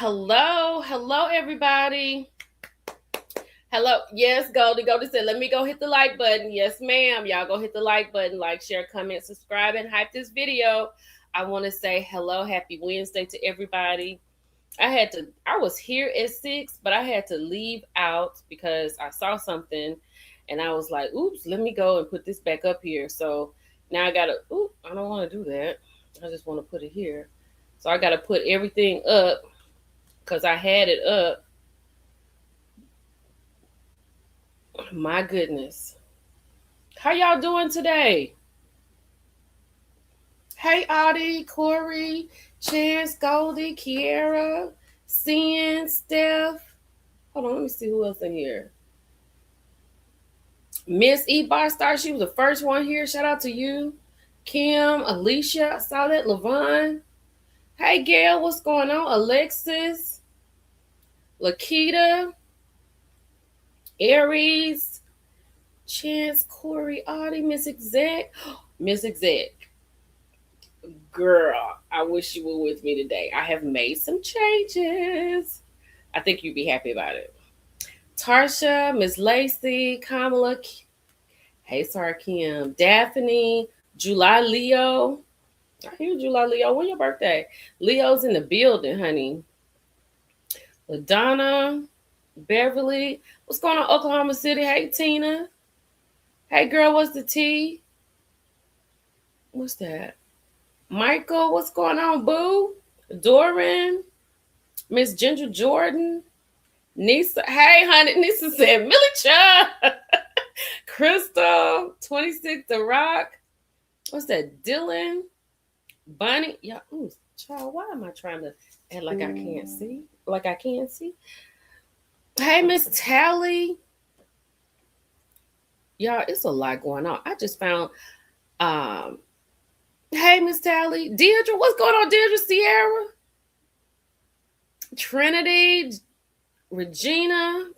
Hello, everybody. Hello, yes, Goldie. Goldie said, "Let me go hit the like button." Yes, ma'am. Y'all go hit the like button, like, share, comment, subscribe, and hype this video. I want to say hello, happy Wednesday to everybody. I was here at 6, but I had to leave out because I saw something, and I was like, "Oops, let me go and put this back up here." So now I gotta. Oop, I don't want to do that. I just want to put it here. So I gotta put everything up because I had it up. My goodness. How y'all doing today? Hey, Audie, Corey, Chance, Goldie, Kiera, Cian, Steph. Hold on, let me see who else in here. Miss E Bar Star, she was the first one here. Shout out to you. Kim, Alicia, I saw that. Levon. Hey, Gail, what's going on? Alexis, Lakita, Aries, Chance, Corey, Audie, Miss Exec. Miss Exec. Girl, I wish you were with me today. I have made some changes. I think you'd be happy about it. Tarsha, Miss Lacey, Kamala, hey, sorry, Kim, Daphne, July Leo. I hear July Leo. When your birthday? Leo's in the building, honey. LaDonna, Beverly. What's going on, Oklahoma City? Hey, Tina. Hey, girl, what's the tea? What's that? Michael, what's going on, boo? Doran, Miss Ginger Jordan, Nisa. Hey, honey, Nisa said, Millie Chubb. Crystal, 26 The Rock. What's that? Dylan, Bunny. Yeah, child, why am I trying to act like I can't see? Like I can't see? Hey, Miss Tally. Y'all, it's a lot going on. I just found hey, Miss Tally. Deirdre, what's going on, Deirdre? Sierra, Trinity, Regina,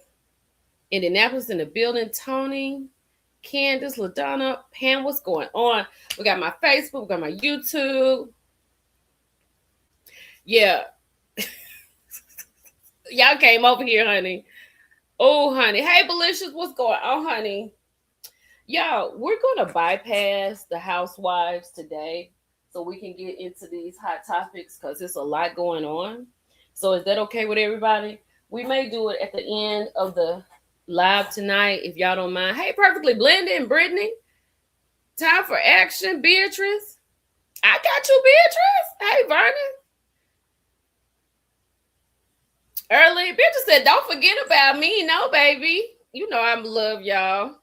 Indianapolis in the building, Tony, Candace, LaDonna, Pam, what's going on? We got my Facebook, we got my YouTube. Yeah. Y'all came over here, honey. Oh, honey. Hey, Belicious, what's going on, honey? Y'all, we're going to bypass the housewives today so we can get into these hot topics because there's a lot going on. So is that okay with everybody? We may do it at the end of the live tonight if y'all don't mind. Hey, Perfectly Blended and Brittany. Time for action, Beatrice. I got you, Beatrice. Hey, Vernon. Early, Beatrice said, "Don't forget about me." No, baby. You know I'm love, y'all.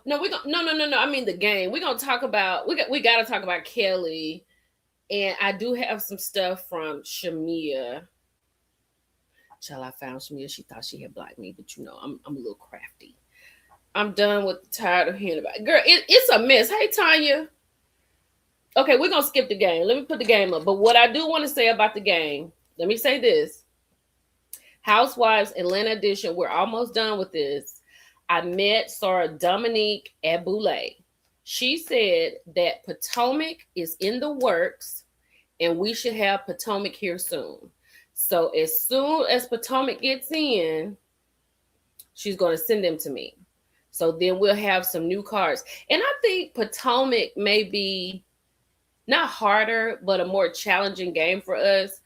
No, we gonna no. I mean the game. We're gonna talk about we gotta talk about Kelly. And I do have some stuff from Shamia. Till I found Shamia. She thought she had blocked me, but I'm a little crafty. I'm done with tired of hearing about it. Girl, it's a mess. Hey, Tanya. Okay, we're gonna skip the game. Let me put the game up. But what I do want to say about the game, let me say this. Housewives Atlanta edition, we're almost done with this. I met Sarah Dominique at Boulay. She said that Potomac is in the works and we should have Potomac here soon. So as soon as Potomac gets in, she's going to send them to me. So then we'll have some new cards. And I think Potomac may be not harder, but a more challenging game for us.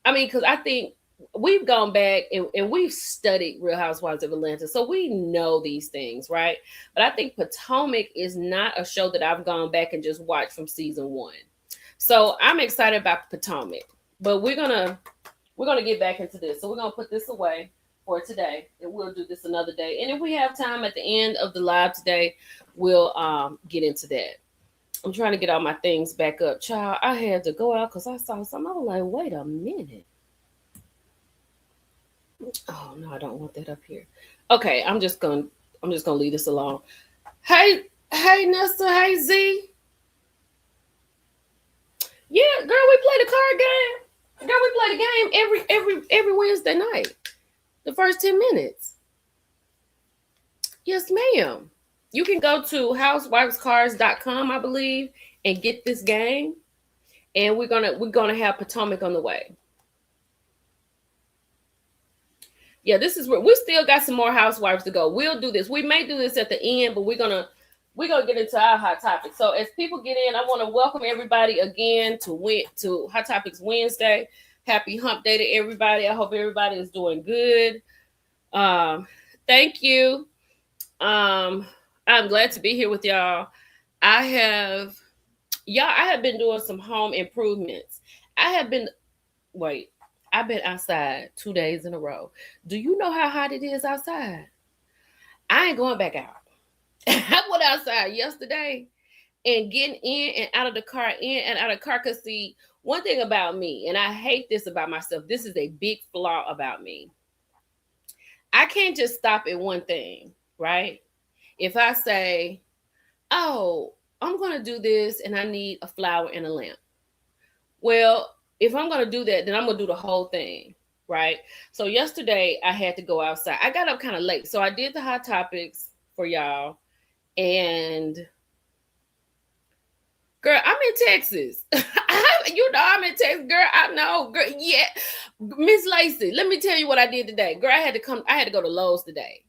I mean, because I think we've gone back and we've studied Real Housewives of Atlanta. So we know these things, right? But I think Potomac is not a show that I've gone back and just watched from season 1. So I'm excited about Potomac. But we're gonna get back into this. So we're gonna put this away for today, and we'll do this another day. And if we have time at the end of the live today, we'll get into that. I'm trying to get all my things back up. Child, I had to go out because I saw something. I was like, wait a minute. Oh no, I don't want that up here. Okay, I'm just gonna leave this alone. Hey, Nessa, hey Z. Yeah, girl, we play the card game. Girl, we play the game every Wednesday night. The first 10 minutes. Yes, ma'am. You can go to housewivescards.com, I believe, and get this game. And we're gonna have Potomac on the way. Yeah, this is where we still got some more housewives to go. We'll do this. We may do this at the end, but we're gonna get into our hot topic. So as people get in, I want to welcome everybody again to Hot Topics Wednesday. Happy Hump Day to everybody. I hope everybody is doing good. Thank you. I'm glad to be here with y'all. I have been doing some home improvements. I've been outside 2 days in a row. Do you know how hot it is outside? I ain't going back out. I went outside yesterday and getting in and out of the car, because see, one thing about me, and I hate this about myself, this is a big flaw about me. I can't just stop at one thing, right? If I say, oh, I'm going to do this and I need a flower and a lamp. Well, if I'm going to do that, then I'm going to do the whole thing, right? So yesterday I had to go outside. I got up kind of late. So I did the hot topics for y'all. And girl, I'm in Texas. I'm in Texas, girl. I know, girl. Yeah, Miss Lacey. Let me tell you what I did today, girl. I had to go to Lowe's today.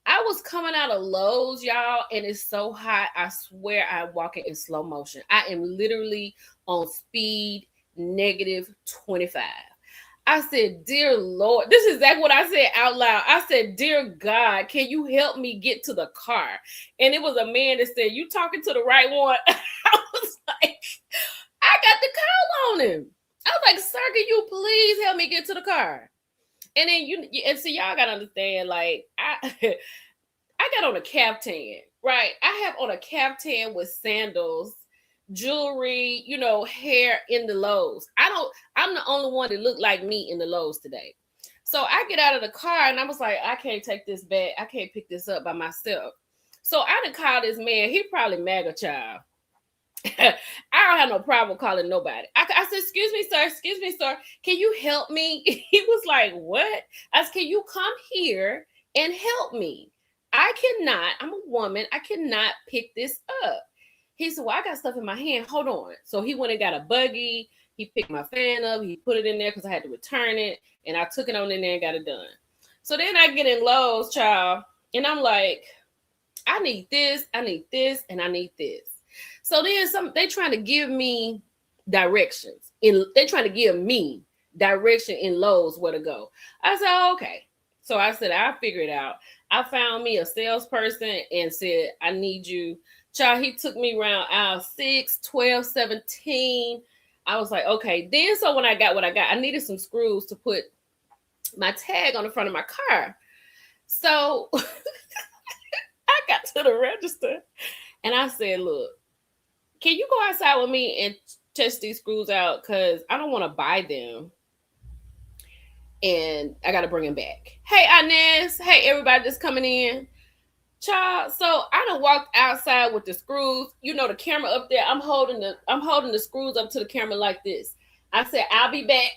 I was coming out of Lowe's, y'all, and it's so hot. I swear I'm walking in slow motion. I am literally on speed -25. I said, dear Lord, this is exactly what I said out loud. I said, dear God, can you help me get to the car? And it was a man that said, you talking to the right one? I was like, I got the call on him. I was like, sir, can you please help me get to the car? And then and so y'all gotta understand, like, I got on a caftan, right? I have on a caftan with sandals, jewelry, hair in the Lowe's. I'm the only one that looked like me in the Lowe's today. So I get out of the car and I was like, I can't take this back. I can't pick this up by myself. So I done called this man. He probably MAGA child. I don't have no problem calling nobody. I said, excuse me, sir. Can you help me? He was like, what? I said, can you come here and help me? I'm a woman. I cannot pick this up. He said, well, I got stuff in my hand. Hold on. So he went and got a buggy. He picked my fan up. He put it in there because I had to return it. And I took it on in there and got it done. So then I get in Lowe's, child. And I'm like, I need this, and I need this. So then they trying to give me directions. They trying to give me direction in Lowe's where to go. I said, oh, okay. So I said, I'll figure it out. I found me a salesperson and said, I need you. Child, he took me around aisle 6, 12, 17. I was like, okay. Then so when I got what I got, I needed some screws to put my tag on the front of my car. So I got to the register and I said, look, can you go outside with me and test these screws out? Because I don't want to buy them. And I got to bring them back. Hey, Inez. Hey, everybody that's coming in. Child, so I done walked outside with the screws. The camera up there. I'm holding the screws up to the camera like this. I said, I'll be back.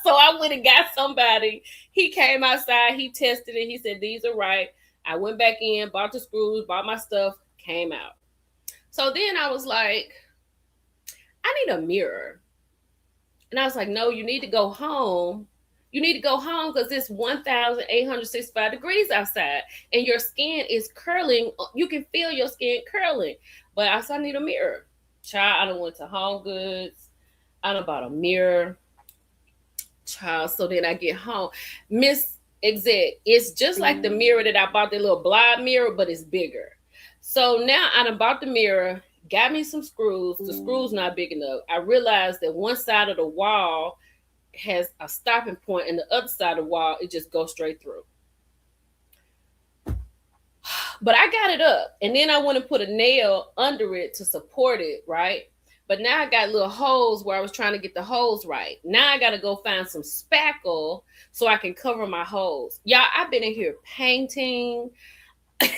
So I went and got somebody. He came outside. He tested it. He said, these are right. I went back in, bought the screws, bought my stuff, came out. So then I was like, I need a mirror. And I was like, no, you need to go home. You need to go home because it's 1,865 degrees outside and your skin is curling. You can feel your skin curling. But I said, I need a mirror. Child, I done went to Home Goods. I done bought a mirror. Child, so then I get home. Miss Exec, it's just like the mirror that I bought, the little blob mirror, but it's bigger. So now I done bought the mirror, got me some screws. The screw's not big enough. I realized that one side of the wall has a stopping point and the other side of the wall, it just goes straight through. But I got it up and then I went and put a nail under it to support it, right? But now I got little holes where I was trying to get the holes right. Now I got to go find some spackle so I can cover my holes. Y'all, I've been in here painting. Girl,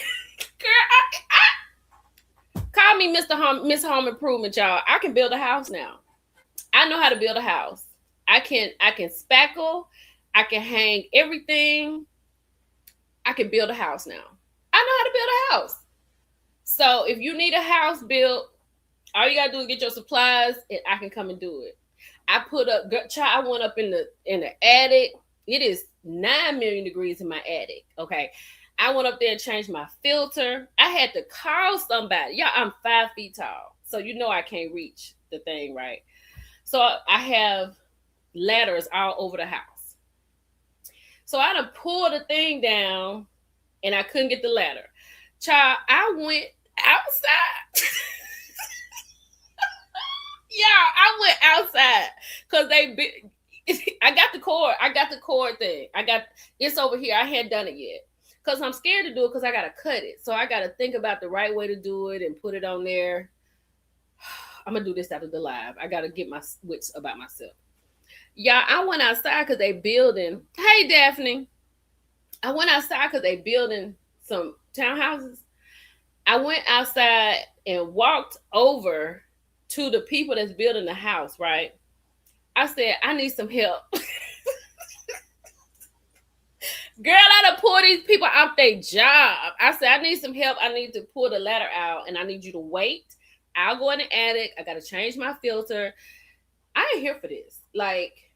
I call me Miss Home Improvement, y'all. I can build a house now. I know how to build a house. I can spackle. I can hang everything. I can build a house now. I know how to build a house. So if you need a house built, All you gotta do is get your supplies, and I can come and do it. I put up, child. I went up in the attic. It is 9 million degrees in my attic. Okay, I went up there and changed my filter. I had to call somebody. Yeah, I'm 5 feet tall, so you know I can't reach the thing, right? So I have ladders all over the house. So I done pulled the thing down, and I couldn't get the ladder. Child, I went outside. Yeah, I went outside because I got the cord. I got the cord thing. It's over here. I hadn't done it yet because I'm scared to do it because I gotta cut it. So I gotta think about the right way to do it and put it on there. I'm gonna do this after the live. I gotta get my wits about myself. Yeah, I went outside because they building. Hey, Daphne. I went outside because they building some townhouses. I went outside and walked over to the people that's building the house, right? I said, I need some help. Girl, I done pull these people out their job. I said, I need some help. I need to pull the ladder out, and I need you to wait. I'll go in the attic. I got to change my filter. I ain't here for this. Like,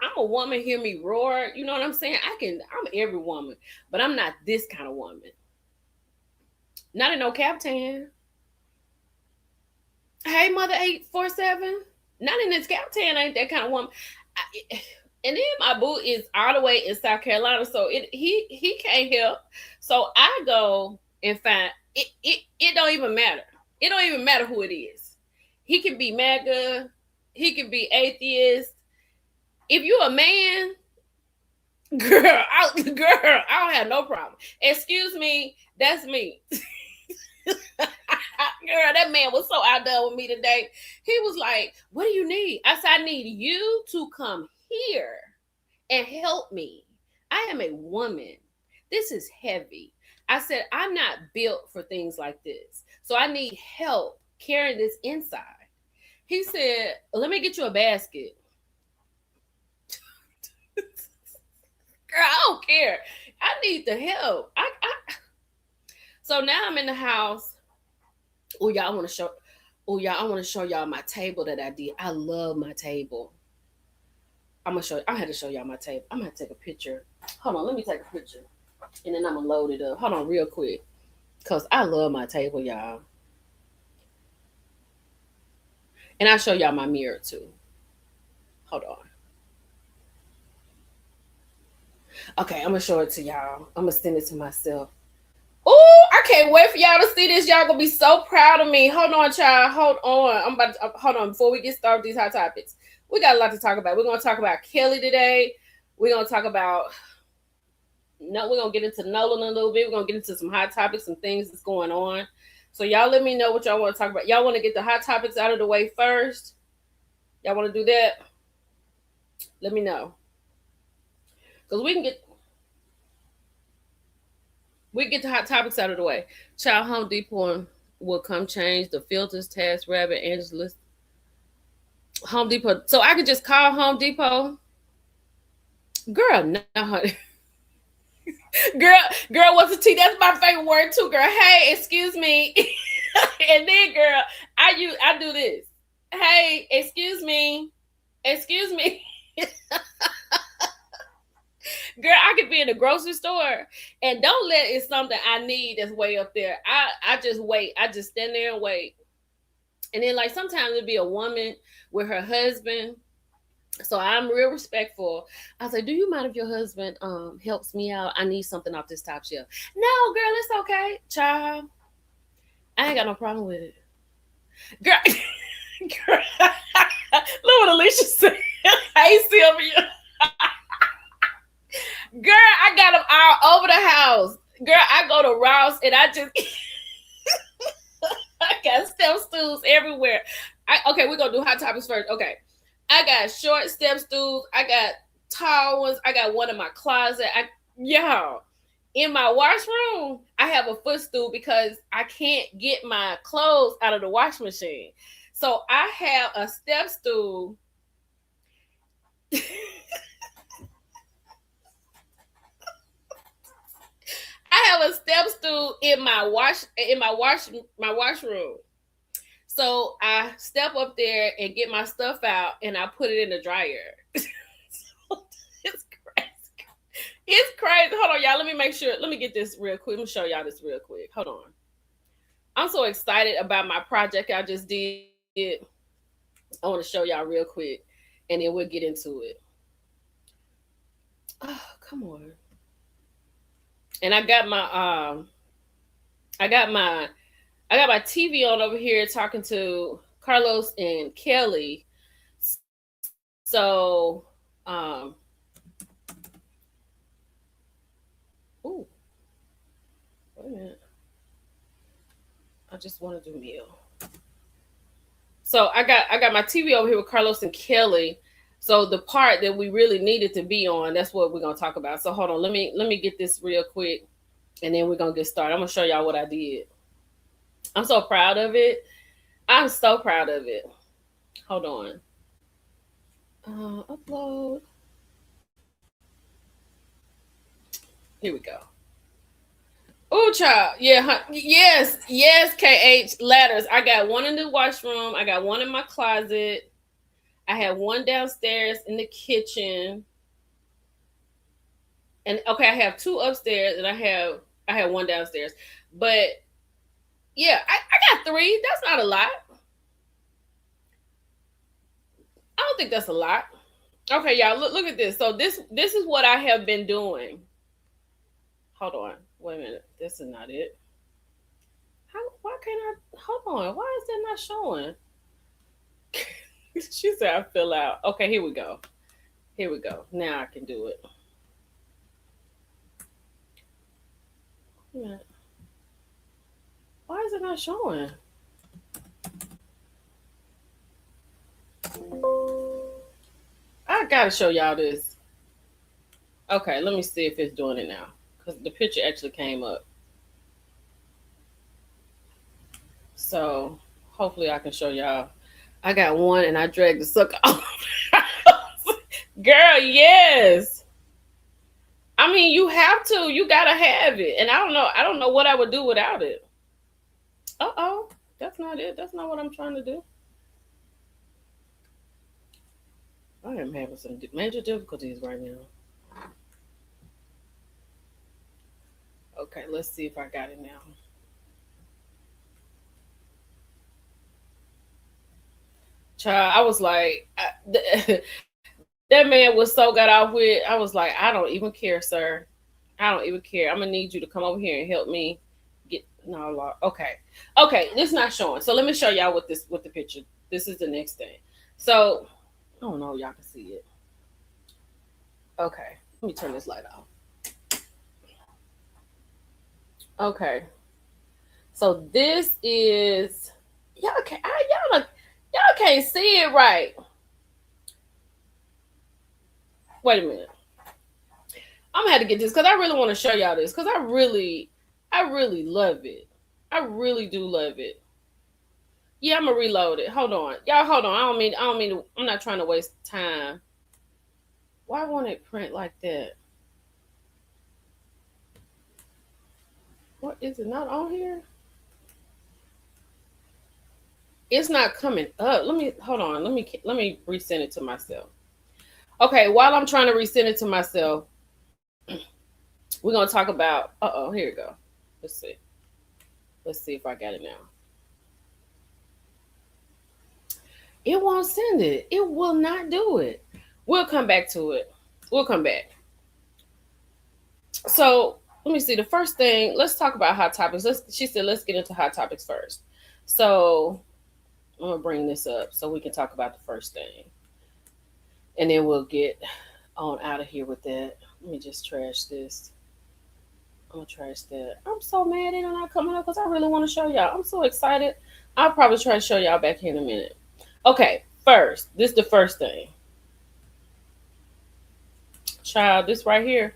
I'm a woman, hear me roar. You know what I'm saying? I'm every woman, but I'm not this kind of woman. Not in no caftan. Hey, Mother 847. Not in this caftan. Ain't that kind of woman. And then my boo is all the way in South Carolina, so he can't help. So I go and find it. It don't even matter. It don't even matter who it is. He can be MAGA. He can be atheist. If you a man, girl, I don't have no problem. Excuse me, that's me. Girl, that man was so outdone with me today. He was like, what do you need? I said, I need you to come here and help me. I am a woman. This is heavy. I said, I'm not built for things like this. So I need help carrying this inside. He said, let me get you a basket. Girl, I don't care. I need the help. So now I'm in the house. Oh, y'all, I want to show y'all my table that I did. I love my table. I had to show y'all my table. I'm gonna take a picture. Hold on, let me take a picture. And then I'm gonna load it up. Hold on real quick. Cause I love my table, y'all. And I'll show y'all my mirror too. Hold on. Okay, I'm gonna show it to y'all. I'm gonna send it to myself. Oh, I can't wait for y'all to see this. Y'all gonna be so proud of me. Hold on, child. Hold on. Hold on before we get started with these hot topics. We got a lot to talk about. We're gonna talk about Kelly today. We're gonna talk about we're gonna get into Nolan a little bit. We're gonna get into some hot topics, some things that's going on. So y'all let me know what y'all want to talk about. Y'all want to get the hot topics out of the way first? Y'all want to do that? Let me know. Because we can get the hot topics out of the way. Child, Home Depot will come change the filters, Task Rabbit, Angeles. Home Depot. So I could just call Home Depot. Girl, no, honey. girl, what's the tea? That's my favorite word too, girl. Hey, excuse me. And then, girl, I do this. Hey, excuse me. Excuse me. Girl, I could be in the grocery store and don't let it something I need that's way up there. I just wait. I just stand there and wait. And then like sometimes it'll be a woman with her husband. So I'm real respectful. I say, do you mind if your husband helps me out? I need something off this top shelf. No, girl, it's okay. Child, I ain't got no problem with it. Girl, look what Alicia said. Hey, Sylvia. Girl, I got them all over the house. Girl, I go to Ross and I just I got step stools everywhere. Okay, we're gonna do hot topics first. Okay. I got short step stools. I got tall ones. I got one in my closet. In my washroom, I have a footstool because I can't get my clothes out of the wash machine. So I have a step stool. I have a step stool in my washroom. So I step up there and get my stuff out and I put it in the dryer. So it's crazy. It's crazy. Hold on, y'all. Let me make sure. Let me get this real quick. Let me show y'all this real quick. Hold on. I'm so excited about my project I just did. I want to show y'all real quick and then we'll get into it. Oh, come on. And I got my TV on over here talking to Carlos and Kelly. So ooh, wait a minute. I just want to do meal. So I got my TV over here with Carlos and Kelly. So the part that we really needed to be on, that's what we're gonna talk about. So hold on, let me get this real quick, and then we're gonna get started. I'm gonna show y'all what I did. I'm so proud of it. I'm so proud of it. Hold on. Upload. Here we go. Oh, child. Yeah. Yes. Yes, KH. Ladders. I got one in the washroom. I got one in my closet. I had one downstairs in the kitchen. And okay, I have two upstairs and I have one downstairs. But yeah, I got three. That's not a lot. I don't think that's a lot. Okay, y'all, look at this. So this is what I have been doing. Hold on. Wait a minute. This is not it. Why can't I hold on? Why is that not showing? She said I fill out. Okay, here we go. Here we go. Now I can do it. Why is it not showing? I gotta show y'all this. Okay, let me see if it's doing it now. Because the picture actually came up. So hopefully I can show y'all. I got one and I dragged the sucker off. Girl, yes. I mean, you have to. You gotta have it. And I don't know what I would do without it. Uh-oh. That's not it. That's not what I'm trying to do. I am having some major difficulties right now. Okay, let's see if I got it now. Child, I was like, that man was so got off with. I was like, I don't even care, sir. I don't even care. I'm gonna need you to come over here and help me get. No, okay, okay. This not showing. So let me show y'all with the picture. This is the next thing. So I don't know. Y'all can see it. Okay, let me turn this light off. Okay, so this is y'all can't see it right. Wait a minute. I'm gonna have to get this because I really want to show y'all this because I really love it. I really do love it. Yeah, I'm gonna reload it. Hold on, y'all. Hold on. I don't mean. I'm not trying to waste time. Why won't it print like that? What is it not on here? It's not coming up. Let me hold on. Let me resend it to myself. Okay, while I'm trying to resend it to myself, we're gonna talk about. Here we go. Let's see. Let's see if I got it now. It won't send it. It will not do it. We'll come back to it. We'll come back. So let me see. The first thing, let's talk about hot topics. She said, let's get into hot topics first. So I'm gonna bring this up so we can talk about the first thing, and then we'll get on out of here with that. Let me just trash this. I'm gonna trash that. I'm so mad they're not coming up because I really want to show y'all. I'm so excited. I'll probably try to show y'all back here in a minute. Okay, first, this is the first thing. Child, this right here.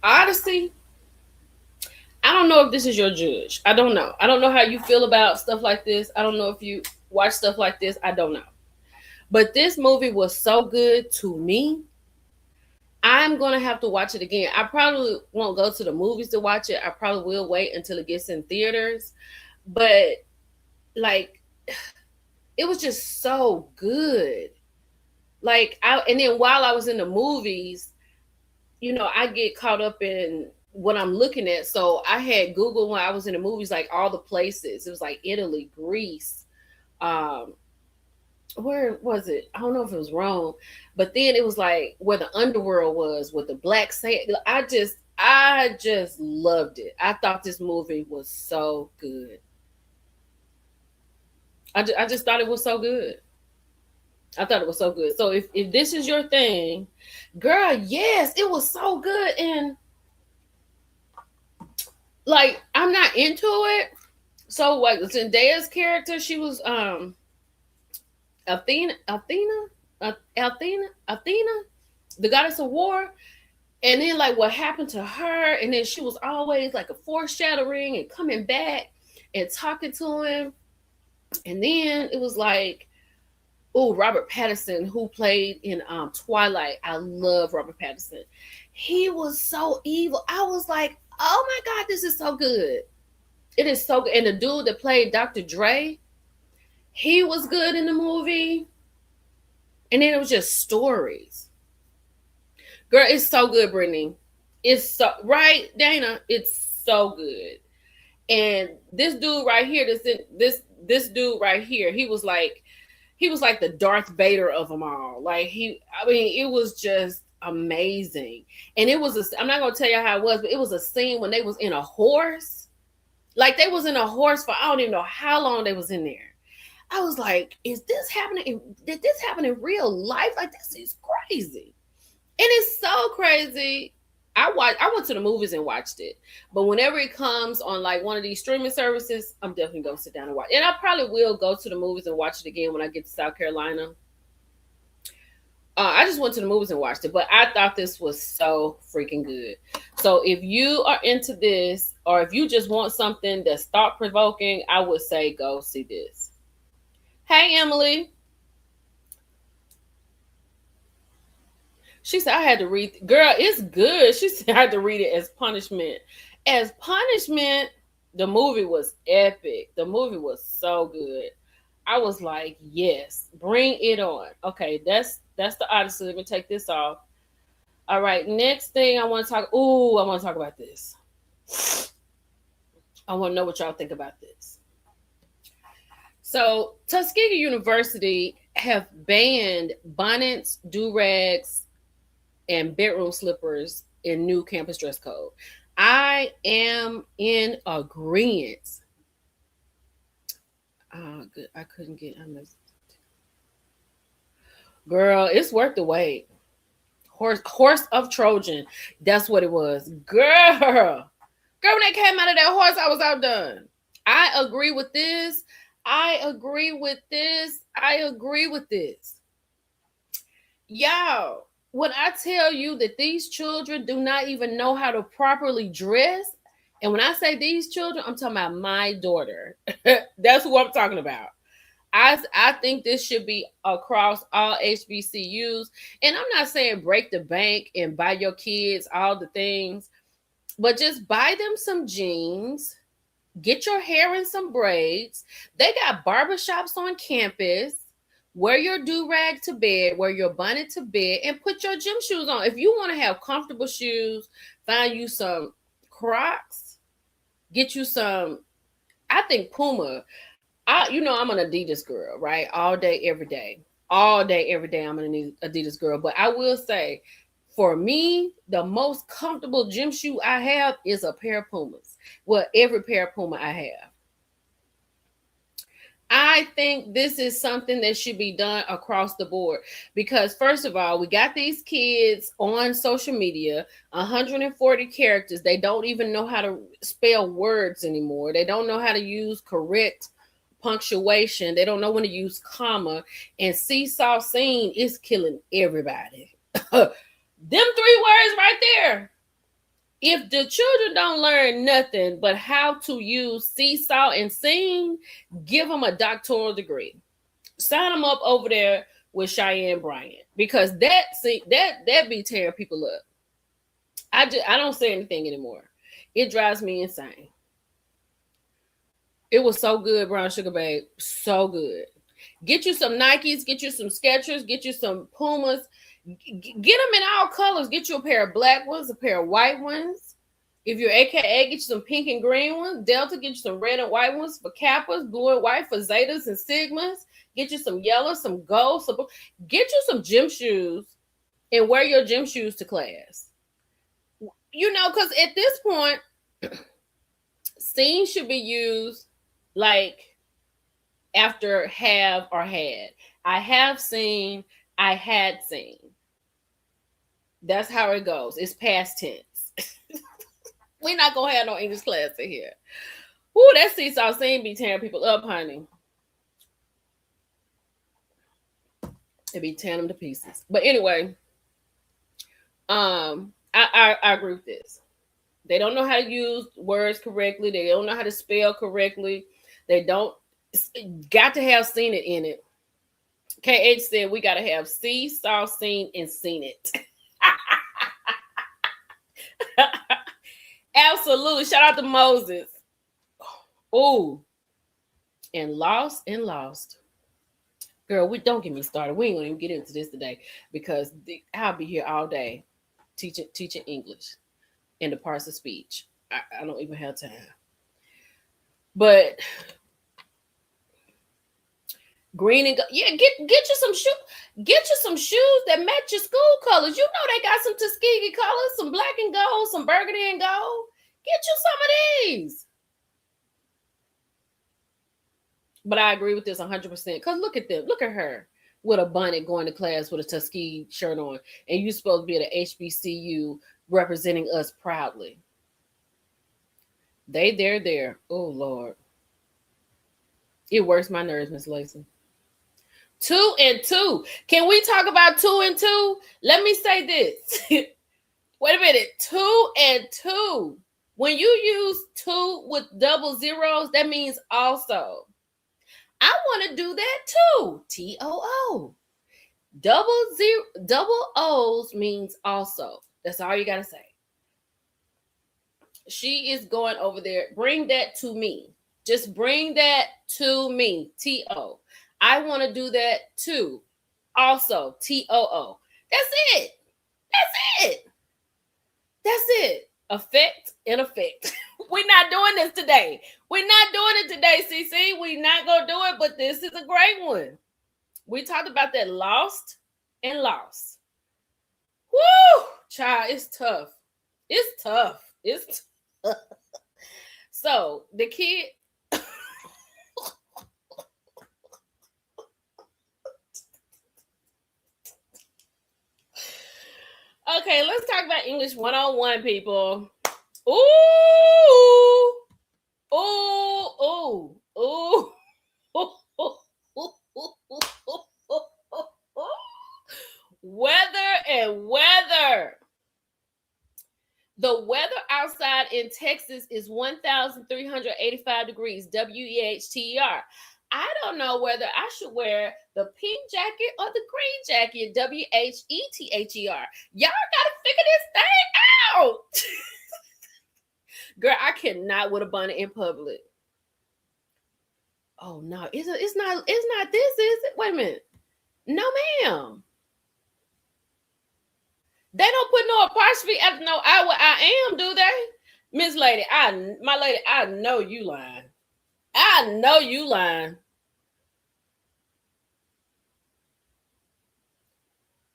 Odyssey. I don't know if this is your judge. I don't know. I don't know how you feel about stuff like this. I don't know if you watch stuff like this. I don't know. But this movie was so good to me. I'm gonna have to watch it again. I probably won't go to the movies to watch it. I probably will wait until it gets in theaters. But like, it was just so good. Like, and then while I was in the movies, I get caught up in what I'm looking at. So I had Google when I was in the movies, like all the places. It was like Italy, Greece, um, where was it? I don't know if it was Rome, but then it was like where the underworld was with the black sand. I just loved it. I thought this movie was so good. I just thought it was so good. I thought it was so good. So if this is your thing, girl, yes, it was so good. And like, I'm not into it. So like Zendaya's character, she was Athena, the goddess of war. And then like what happened to her, and then she was always like a foreshadowing and coming back and talking to him. And then it was like, oh, Robert Pattinson, who played in Twilight. I love Robert Pattinson. He was so evil. I was like, oh my God, this is so good. It is so good. And the dude that played Dr. Dre, he was good in the movie. And then it was just stories. Girl, it's so good, Brittany. It's so right, Dana. It's so good. And this dude right here, this dude right here, he was like the Darth Vader of them all. Like it was just amazing. And it was I'm not gonna tell you how it was, but it was a scene when they was in a horse. Like they was in a horse for I don't even know how long they was in there. I was like, is this happening? Did this happen in real life? Like, this is crazy. And it's so crazy. I went to the movies and watched it. But whenever it comes on like one of these streaming services, I'm definitely gonna sit down and watch. And I probably will go to the movies and watch it again when I get to South Carolina. I just went to the movies and watched it, but I thought this was so freaking good. So if you are into this, or if you just want something that's thought provoking, I would say go see this. Hey, Emily. She said I had to read. Girl, it's good. She said I had to read it as punishment. As punishment, the movie was epic. The movie was so good. I was like, yes, bring it on. Okay, that's the Odyssey. Let me take this off. All right, next thing I want to talk. Ooh, I want to talk about this. I want to know what y'all think about this. So Tuskegee University have banned bonnets, do-rags, and bedroom slippers in new campus dress code. I am in agreement. Good. I couldn't get. Girl, it's worth the wait. Horse of Trojan. That's what it was. Girl, when they came out of that horse, I was outdone. I agree with this. I agree with this. I agree with this. Y'all, when I tell you that these children do not even know how to properly dress, and when I say these children, I'm talking about my daughter. That's who I'm talking about. I think this should be across all HBCUs. And I'm not saying break the bank and buy your kids all the things, but just buy them some jeans, get your hair in some braids. They got barbershops on campus. Wear your do-rag to bed, wear your bonnet to bed, and put your gym shoes on. If you want to have comfortable shoes, find you some Crocs, get you some, I think Puma. I'm an Adidas girl, right? All day, every day. All day, every day, I'm an Adidas girl. But I will say, for me, the most comfortable gym shoe I have is a pair of Pumas. Well, every pair of Puma I have. I think this is something that should be done across the board because, first of all, we got these kids on social media, 140 characters. They don't even know how to spell words anymore. They don't know how to use correct punctuation. They don't know when to use comma. And seesaw scene is killing everybody. Them 3 words right there. If the children don't learn nothing but how to use seesaw and scene, give them a doctoral degree. Sign them up over there with Cheyenne Bryant, because that be tearing people up. I don't say anything anymore. It drives me insane. It was so good, Brown Sugar Babe. So good. Get you some Nikes, get you some Skechers, get you some Pumas. Get them in all colors. Get you a pair of black ones, a pair of white ones. If you're AKA, get you some pink and green ones. Delta, get you some red and white ones for Kappas, blue and white for Zetas and Sigmas. Get you some yellow, some gold. Get you some gym shoes and wear your gym shoes to class. You know, because at this point, seen should be used like after have or had. I have seen, I had seen. That's how it goes. It's past tense. We're not going to have no English class in here. Ooh, that seesaw scene be tearing people up, honey. It be tearing them to pieces. But anyway, I agree with this. They don't know how to use words correctly. They don't know how to spell correctly. They don't got to have seen it in it. KH said we got to have see, saw, seen, and seen it. Absolutely. Shout out to Moses. Oh, and lost. Girl, we don't get me started. We ain't gonna even get into this today because I'll be here all day teaching English and the parts of speech. I don't even have time. But green and yeah, get you some shoes. Get you some shoes that match your school colors. You know they got some Tuskegee colors, some black and gold, some burgundy and gold. Get you some of these. But I agree with this 100%. Because look at them. Look at her with a bonnet going to class with a Tuskegee shirt on. And you're supposed to be at a HBCU representing us proudly. They're. Oh, Lord. It works my nerves, Miss Lacey. 2 and 2. Can we talk about 2 and 2? Let me say this. Wait a minute. 2 and 2. When you use 2 with double zeros, that means also. I want to do that too. TOO. Double O's means also. That's all you got to say. She is going over there. Bring that to me. Just bring that to me. TO. I want to do that too. Also, TOO. That's it. That's it. Effect and effect. We're not doing this today. We're not doing it today, CC. We're not going to do it, but this is a great one. We talked about that lost and lost. Woo! Child, it's tough. It's tough. So, the kid... Okay, let's talk about English 101, people. Ooh. Weather. The weather outside in Texas is 1,385 degrees, WEHTER. I don't know whether I should wear the pink jacket or the green jacket, WHETHER. Y'all gotta figure this thing out. Girl, I cannot with a bonnet in public. Oh no, it's not this, is it? Wait a minute. No, ma'am. They don't put no apostrophe after no I am, do they? Miss Lady, my lady, I know you lying. I know you lying.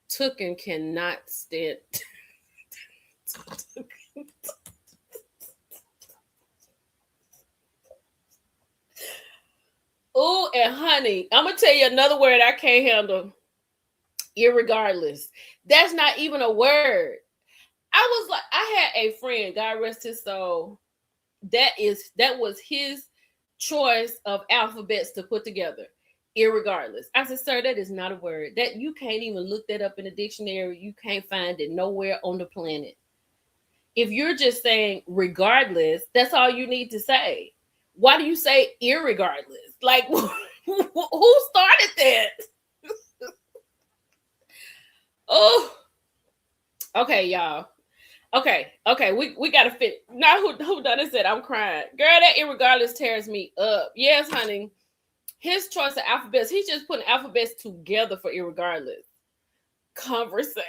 Tooken cannot stand. Oh, and honey, I'm gonna tell you another word I can't handle. Irregardless. That's not even a word. I had a friend, God rest his soul. That was his choice of alphabets to put together. Irregardless. I said, sir, that is not a word. That you can't even look that up in the dictionary. You can't find it nowhere on the planet. If you're just saying regardless, that's all you need to say. Why do you say irregardless? Like, who started that? Oh, okay, y'all. Okay, we gotta fit. Now who done it said I'm crying. Girl, that irregardless tears me up. Yes, honey. His choice of alphabets, he's just putting alphabets together for irregardless. Conversate.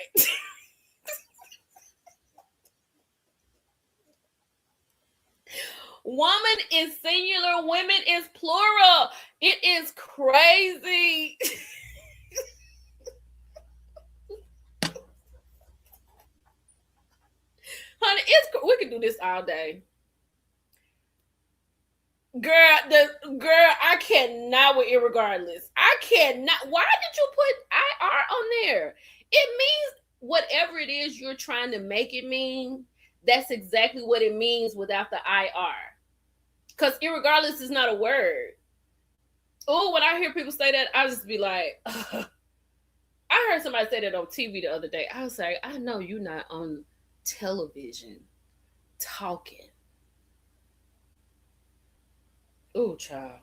Woman is singular, women is plural. It is crazy. Honey, we can do this all day. Girl, I cannot with irregardless. I cannot. Why did you put IR on there? It means whatever it is you're trying to make it mean. That's exactly what it means without the IR. Because irregardless is not a word. Oh, when I hear people say that, I just be like, ugh. I heard somebody say that on TV the other day. I was like, I know you're not on television talking. Oh, child.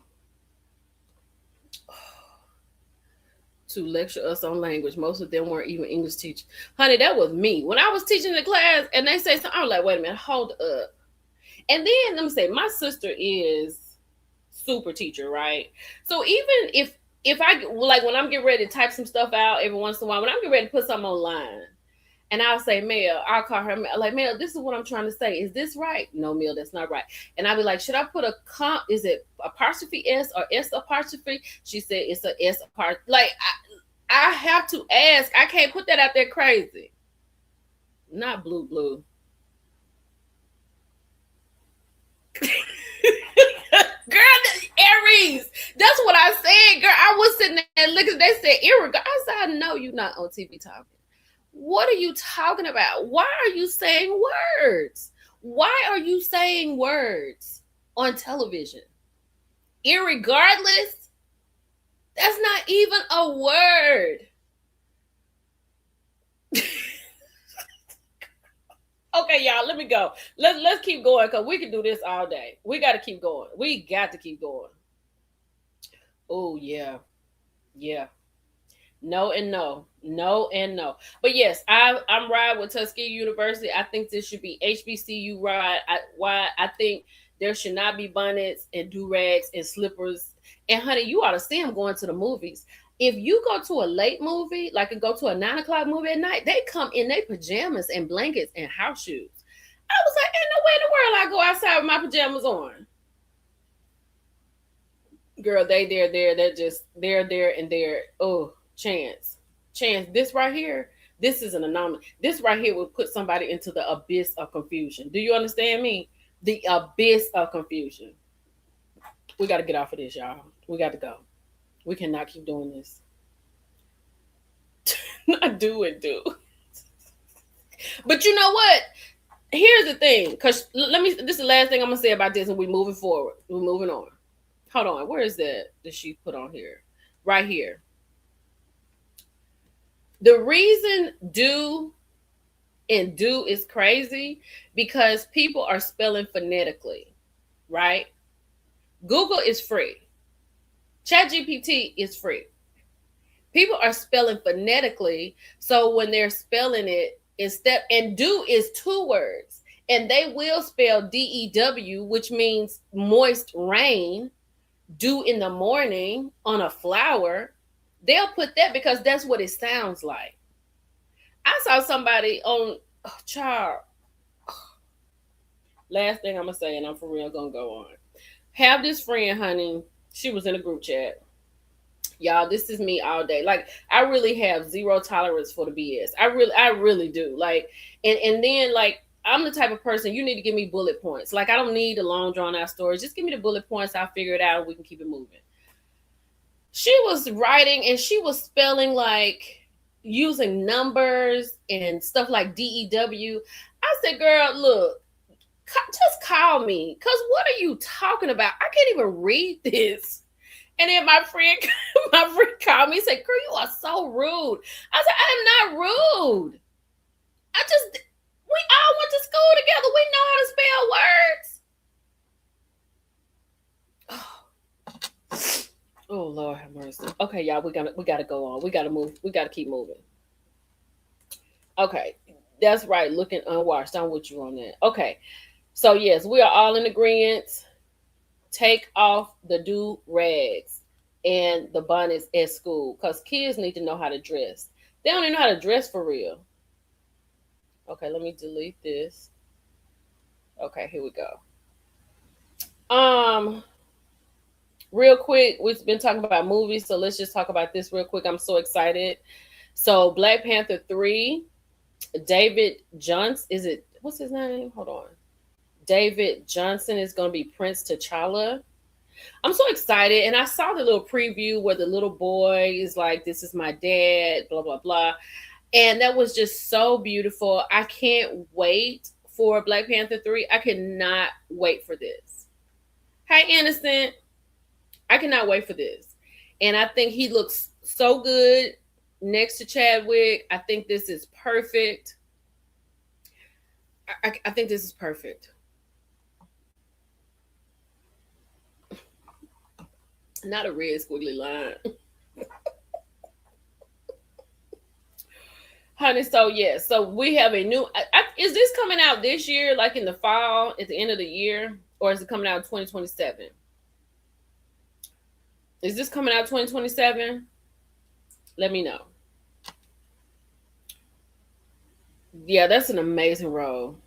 To lecture us on language. Most of them weren't even English teachers. Honey, that was me. When I was teaching the class and they say something, I was like, wait a minute, hold up. And then let me say, my sister is super teacher, right? So even if I like when I'm getting ready to type some stuff out every once in a while, when I'm getting ready to put something online, and I'll say, Mel, I'll call her like, Mel, this is what I'm trying to say. Is this right? No, Mel, that's not right. And I'll be like, should I put is it apostrophe S or S apostrophe? She said it's a S apostrophe. Like I have to ask. I can't put that out there crazy. Not blue. Girl, Aries. That's what I said, girl. I was sitting there looking. They said irregardless. I said, I know you're not on TV talking. What are you talking about? Why are you saying words? Why are you saying words on television? Irregardless, that's not even a word. Okay, y'all, let me go. Let's keep going because we can do this all day. We got to keep going. We got to keep going. Oh yeah, yeah. No and no, no and no. But yes, I'm riding with Tuskegee University. I think this should be HBCU ride. Why I think there should not be bonnets and do rags and slippers. And honey, you ought to see them going to the movies. If you go to a late movie, like go to a 9 o'clock movie at night, they come in their pajamas and blankets and house shoes. I was like, ain't no way in the world I go outside with my pajamas on. Girl, they're there and they're chance. This right here, this is an anomaly. This right here will put somebody into the abyss of confusion. Do you understand me? The abyss of confusion. We got to get off of this, y'all. We got to go. We cannot keep doing this. Not do it, do. But you know what? Here's the thing, because this is the last thing I'm gonna say about this, and we're moving forward. We're moving on. Hold on, where is that she put on here? Right here. The reason do and do is crazy because people are spelling phonetically, right? Google is free. ChatGPT is free. People are spelling phonetically, so when they're spelling it instead, and do is 2 words, and they will spell DEW, which means moist rain, dew in the morning on a flower. They'll put that because that's what it sounds like. I saw somebody on child. Last thing I'm gonna say, and I'm for real gonna go on. Have this friend, honey. She was in a group chat. Y'all, this is me all day. Like, I really have zero tolerance for the BS. I really do. Like, and then like I'm the type of person you need to give me bullet points. Like, I don't need a long drawn out story. Just give me the bullet points. I'll figure it out and we can keep it moving. She was writing and she was spelling like using numbers and stuff like DEW. I said, girl, look, just call me. Because what are you talking about? I can't even read this. And then my friend called me and said, girl, you are so rude. I said, I am not rude. We all went to school together. We know how to spell words. Oh Lord have mercy. Okay, y'all, we gotta go on. We gotta move. We gotta keep moving. Okay, that's right. Looking unwashed. I'm with you on that. Okay, so yes, we are all in agreement. Take off the do rags and the bonnets at school because kids need to know how to dress. They don't even know how to dress for real. Okay, let me delete this. Okay, here we go. Um, Real quick, we've been talking about movies, so let's just talk about this real quick. I'm so excited. So, Black Panther 3, David Johnson, is it, what's his name? Hold on. David Johnson is going to be Prince T'Challa. I'm so excited. And I saw the little preview where the little boy is like, this is my dad, blah, blah, blah. And that was just so beautiful. I can't wait for Black Panther 3. I cannot wait for this. Hey, Innocent. I cannot wait for this. And I think he looks so good next to Chadwick. I think this is perfect. I think this is perfect. Not a red squiggly line. Honey, so yes, so we have a new. Is this coming out this year, like in the fall, at the end of the year, or is it coming out in 2027? Is this coming out 2027? Let me know. Yeah, that's an amazing role.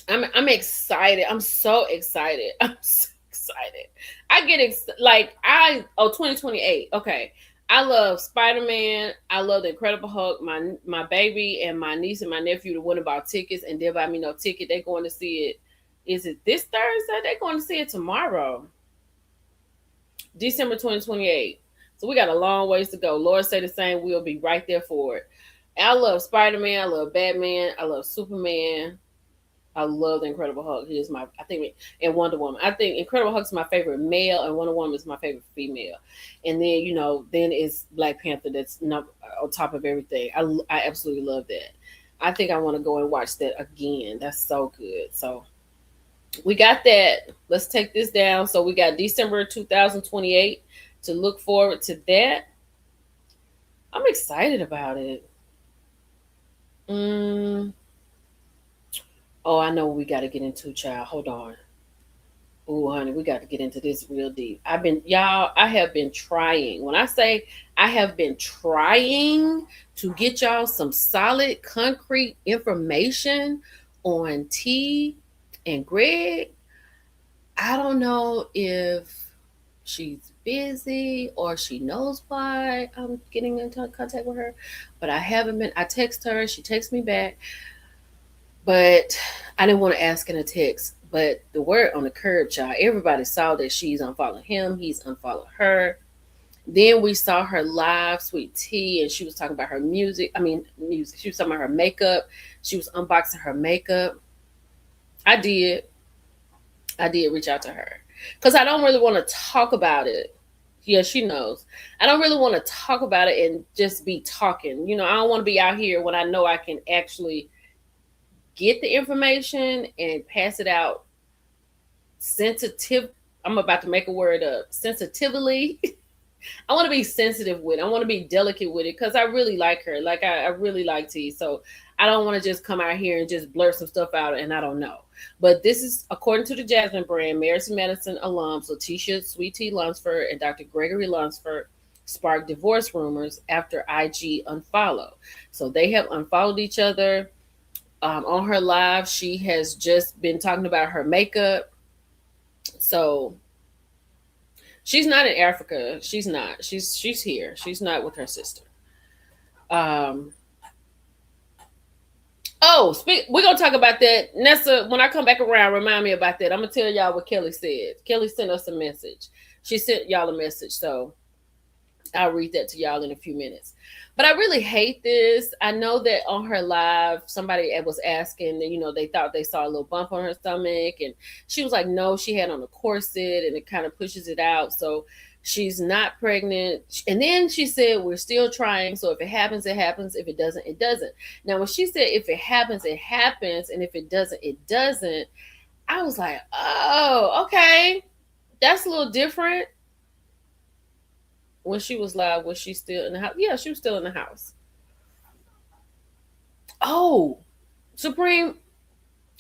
I'm excited. I'm so excited. I'm so excited. I get like 2028. Okay. I love Spider-Man. I love the Incredible Hulk. My baby and my niece and my nephew that went about tickets and didn't buy me no ticket. They're going to see it. Is it this Thursday? They're going to see it tomorrow. December 2028. So we got a long ways to go. Lord say the same. We'll be right there for it. I love Spider-Man. I love Batman. I love Superman. I love the Incredible Hulk. He is and Wonder Woman. I think Incredible Hulk is my favorite male, and Wonder Woman is my favorite female. And then then it's Black Panther that's not on top of everything. I absolutely love that. I think I want to go and watch that again. That's so good. So we got that. Let's take this down. So we got December 2028 to look forward to that. I'm excited about it. Oh, I know what we got to get into, child. Hold on. Oh, honey, we got to get into this real deep. I have been trying. When I say I have been trying to get y'all some solid, concrete information on T and Greg, I don't know if she's busy or she knows why I'm getting into contact with her, but I haven't been. I text her, she texts me back, but I didn't want to ask in a text. But the word on the curb, child, everybody saw that she's unfollowing him, he's unfollowed her. Then we saw her live, Sweet Tea, and she was talking about her music. I mean, music. She was talking about her makeup. She was unboxing her makeup. I did reach out to her because I don't really want to talk about it. Yeah, she knows. I don't really want to talk about it and just be talking. I don't want to be out here when I know I can actually get the information and pass it out sensitive. I'm about to make a word up. Sensitively. I want to be sensitive with it. I want to be delicate with it because I really like her. Like I really like T. So I don't want to just come out here and just blurt some stuff out and I don't know. But this is according to the Jasmine brand, Marist Medicine alums Letitia Sweet Tea Lunsford and Dr. Gregory Lunsford sparked divorce rumors after IG unfollow. So they have unfollowed each other. On her live, she has just been talking about her makeup. So she's not in Africa. She's not. She's here. She's not with her sister. We're gonna talk about that. Nessa, when I come back around, remind me about that. I'm gonna tell y'all what Kelly said. Kelly sent us a message. She sent y'all a message, so I'll read that to y'all in a few minutes. But I really hate this. I know that on her live, somebody was asking, they thought they saw a little bump on her stomach. And she was like, no, she had on a corset and it kind of pushes it out. So she's not pregnant. And then she said, we're still trying. So if it happens, it happens. If it doesn't, it doesn't. Now, when she said, if it happens, it happens. And if it doesn't, it doesn't. I was like, oh, okay. That's a little different. When she was live, was she still in the house? Yeah, she was still in the house. Oh, Supreme,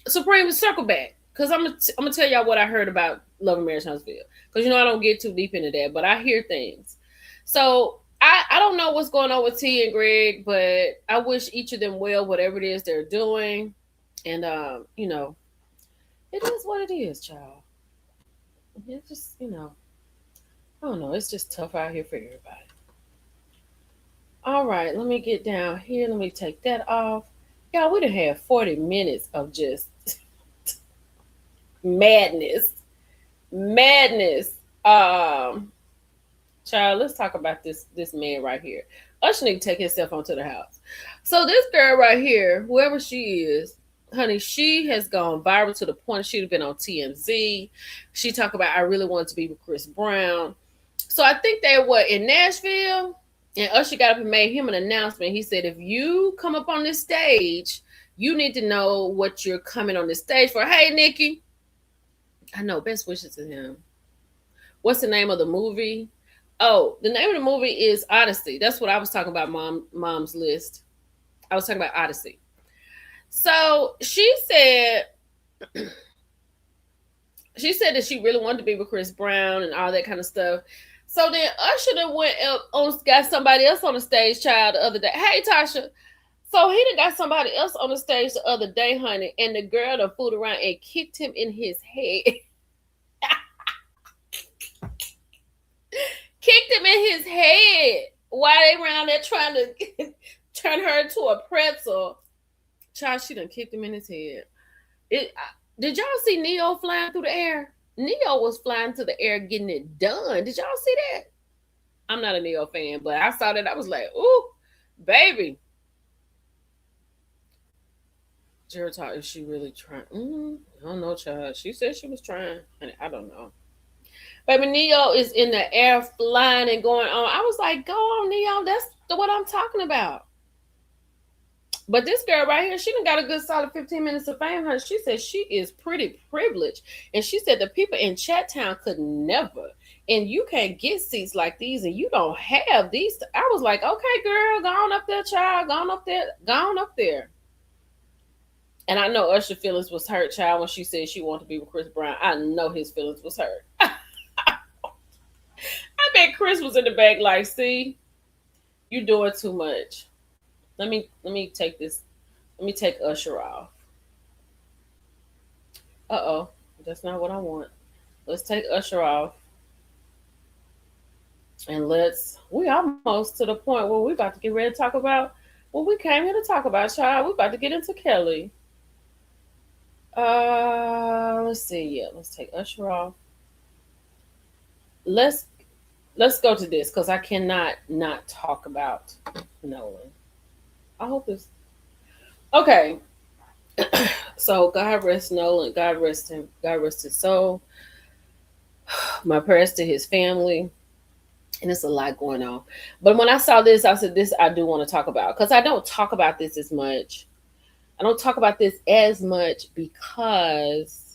circle back. Because I'm gonna tell y'all what I heard about Love and Marriage Huntsville. Because I don't get too deep into that, but I hear things. So I don't know what's going on with T and Greg, but I wish each of them well, whatever it is they're doing. And it is what it is, child. It's just, I don't know. It's just tough out here for everybody. All right, let me get down here. Let me take that off. Y'all, we done had 40 minutes of just madness. Madness. Child, let's talk about this man right here. Usher need to take himself onto the house. So this girl right here, whoever she is, honey, she has gone viral to the point she'd have been on TMZ. She talked about I really wanted to be with Chris Brown. So I think they were in Nashville, and Usher got up and made him an announcement. He said, if you come up on this stage, you need to know what you're coming on this stage for. Hey, Nikki. I know, best wishes to him. What's the name of the movie? Oh, the name of the movie is Odyssey. That's what I was talking about, mom's list. I was talking about Odyssey. So she said that she really wanted to be with Chris Brown and all that kind of stuff. So then Usher done went up on, got somebody else on the stage, child, the other day. Hey, Tasha. So he done got somebody else on the stage the other day, honey, and the girl done fooled around and kicked him in his head. Kicked him in his head while they around there trying to turn her into a pretzel. Child, she done kicked him in his head. Did y'all see Neo flying through the air? Neo was flying through the air getting it done. Did y'all see that? I'm not a Neo fan, but I saw that. I was like, ooh, baby. Jared talk, is she really trying? I don't know, child. She said she was trying. I don't know. Baby, Neo is in the air flying and going on. I was like, go on, Neo. That's what I'm talking about. But this girl right here, she done got a good solid 15 minutes of fame. Her, she said she is pretty privileged. And she said the people in Chattown could never. And you can't get seats like these and you don't have these. I was like, okay, girl, go on up there, child. Go on up there. Go on up there. And I know Usher feelings was hurt, child, when she said she wanted to be with Chris Brown. I know his feelings was hurt. I bet Chris was in the back like, see, you doing too much. Let me take this. Let me take Usher off. Uh-oh. That's not what I want. Let's take Usher off. And we almost to the point where we about to get ready to talk about what we came here to talk about, child. We about to get into Kelly. Let's see. Yeah, let's take Usher off. Let's go to this because I cannot not talk about Nolan. I hope this. Okay. So God rest Nolan. God rest him. God rest his soul. My prayers to his family. And it's a lot going on. But when I saw this, I said, this I do want to talk about. Because I don't talk about this as much. I don't talk about this as much because...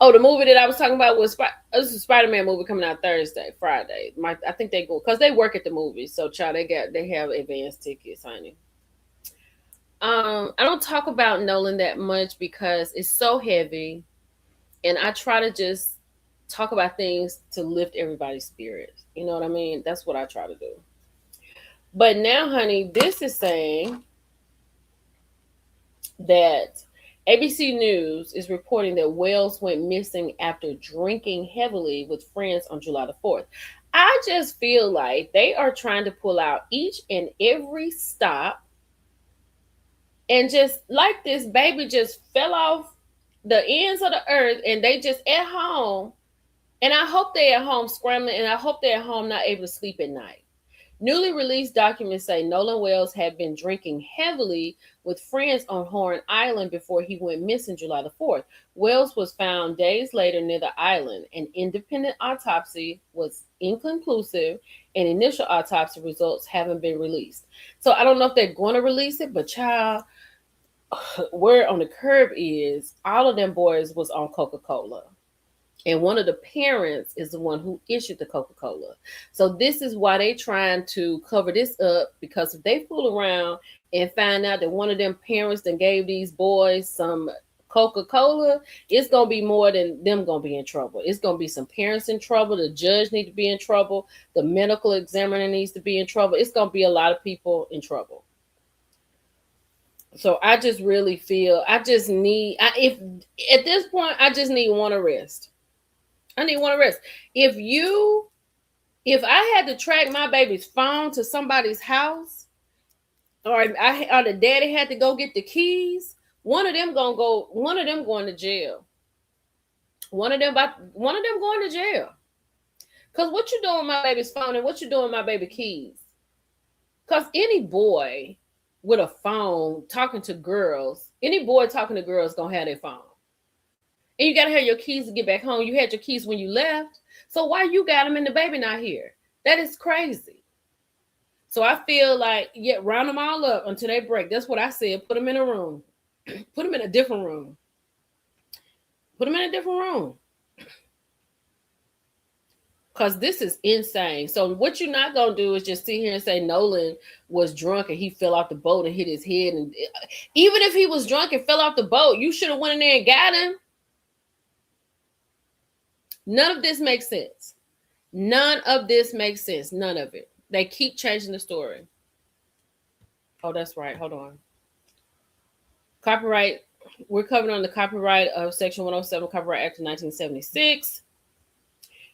Oh, the movie that I was talking about was this is a Spider-Man movie coming out Friday. I think they go because they work at the movie. So, child, they have advanced tickets, honey. I don't talk about Nolan that much because it's so heavy, and I try to just talk about things to lift everybody's spirits. You know what I mean? That's what I try to do. But now, honey, this is saying that ABC News is reporting that Wells went missing after drinking heavily with friends on July the 4th. I just feel like they are trying to pull out each and every stop. And just like this baby just fell off the ends of the earth and they just at home. And I hope they're at home scrambling and I hope they're at home not able to sleep at night. Newly released documents say Nolan Wells had been drinking heavily with friends on Horn Island before he went missing July the 4th. Wells was found days later near the island. An independent autopsy was inconclusive and initial autopsy results haven't been released. So I don't know if they're going to release it, but child, word on the curb is all of them boys was on Coca-Cola. And one of the parents is the one who issued the Coca-Cola. So this is why they trying to cover this up, because if they fool around and find out that one of them parents that gave these boys some Coca-Cola, it's gonna be more than them gonna be in trouble. It's gonna be some parents in trouble. The judge need to be in trouble. The medical examiner needs to be in trouble. It's gonna be a lot of people in trouble. So I just really feel if at this point I just need one arrest. I need one arrest. If I had to track my baby's phone to somebody's house, or the daddy had to go get the keys, one of them going to jail. One of them going to jail. Cause what you doing with my baby's phone and what you doing with my baby keys? Cause any boy with a phone talking to girls gonna have their phone. And you gotta have your keys to get back home. You had your keys when you left. So why you got them and the baby not here? That is crazy. So I feel like, round them all up until they break. That's what I said. Put them in a room. Put them in a different room. Put them in a different room. Because this is insane. So what you're not going to do is just sit here and say Nolan was drunk and he fell off the boat and hit his head. And even if he was drunk and fell off the boat, you should have went in there and got him. None of this makes sense. None of this makes sense. None of it. They keep changing the story. Oh, that's right. Hold on. Copyright. We're covering on the copyright of Section 107 Copyright Act of 1976.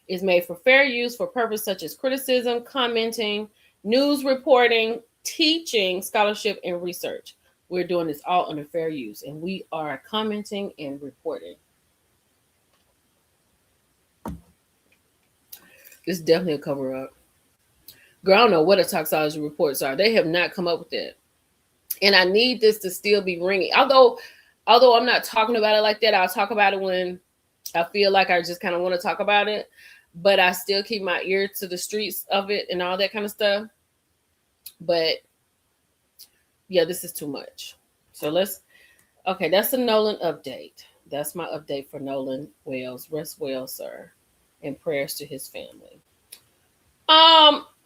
Is made for fair use for purposes such as criticism, commenting, news reporting, teaching, scholarship, and research. We're doing this all under fair use, and we are commenting and reporting. This is definitely a cover-up. Girl, I don't know what the toxicology reports are. They have not come up with that. And I need this to still be ringing. Although I'm not talking about it like that, I'll talk about it when I feel like I just kind of want to talk about it. But I still keep my ear to the streets of it and all that kind of stuff. But yeah, this is too much. So okay, that's the Nolan update. That's my update for Nolan Wells. Rest well, sir. And prayers to his family.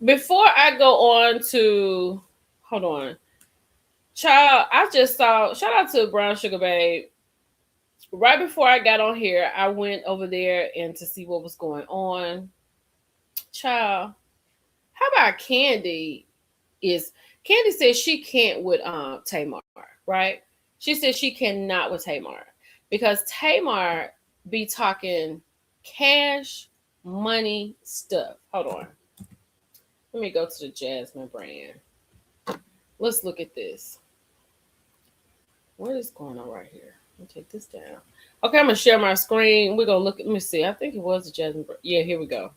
Before I go on to, hold on. Child, I just saw, shout out to Brown Sugar Babe. Right before I got on here, I went over there and to see what was going on. Child, how about Candy says she can't with Tamar, right? She says she cannot with Tamar because Tamar be talking cash money stuff. Hold on. Let me go to the Jasmine brand. Let's look at this. What is going on right here? Let me take this down. Okay, I'm gonna share my screen. We're gonna look at, let me see. I think it was the Jasmine brand. Yeah, here we go.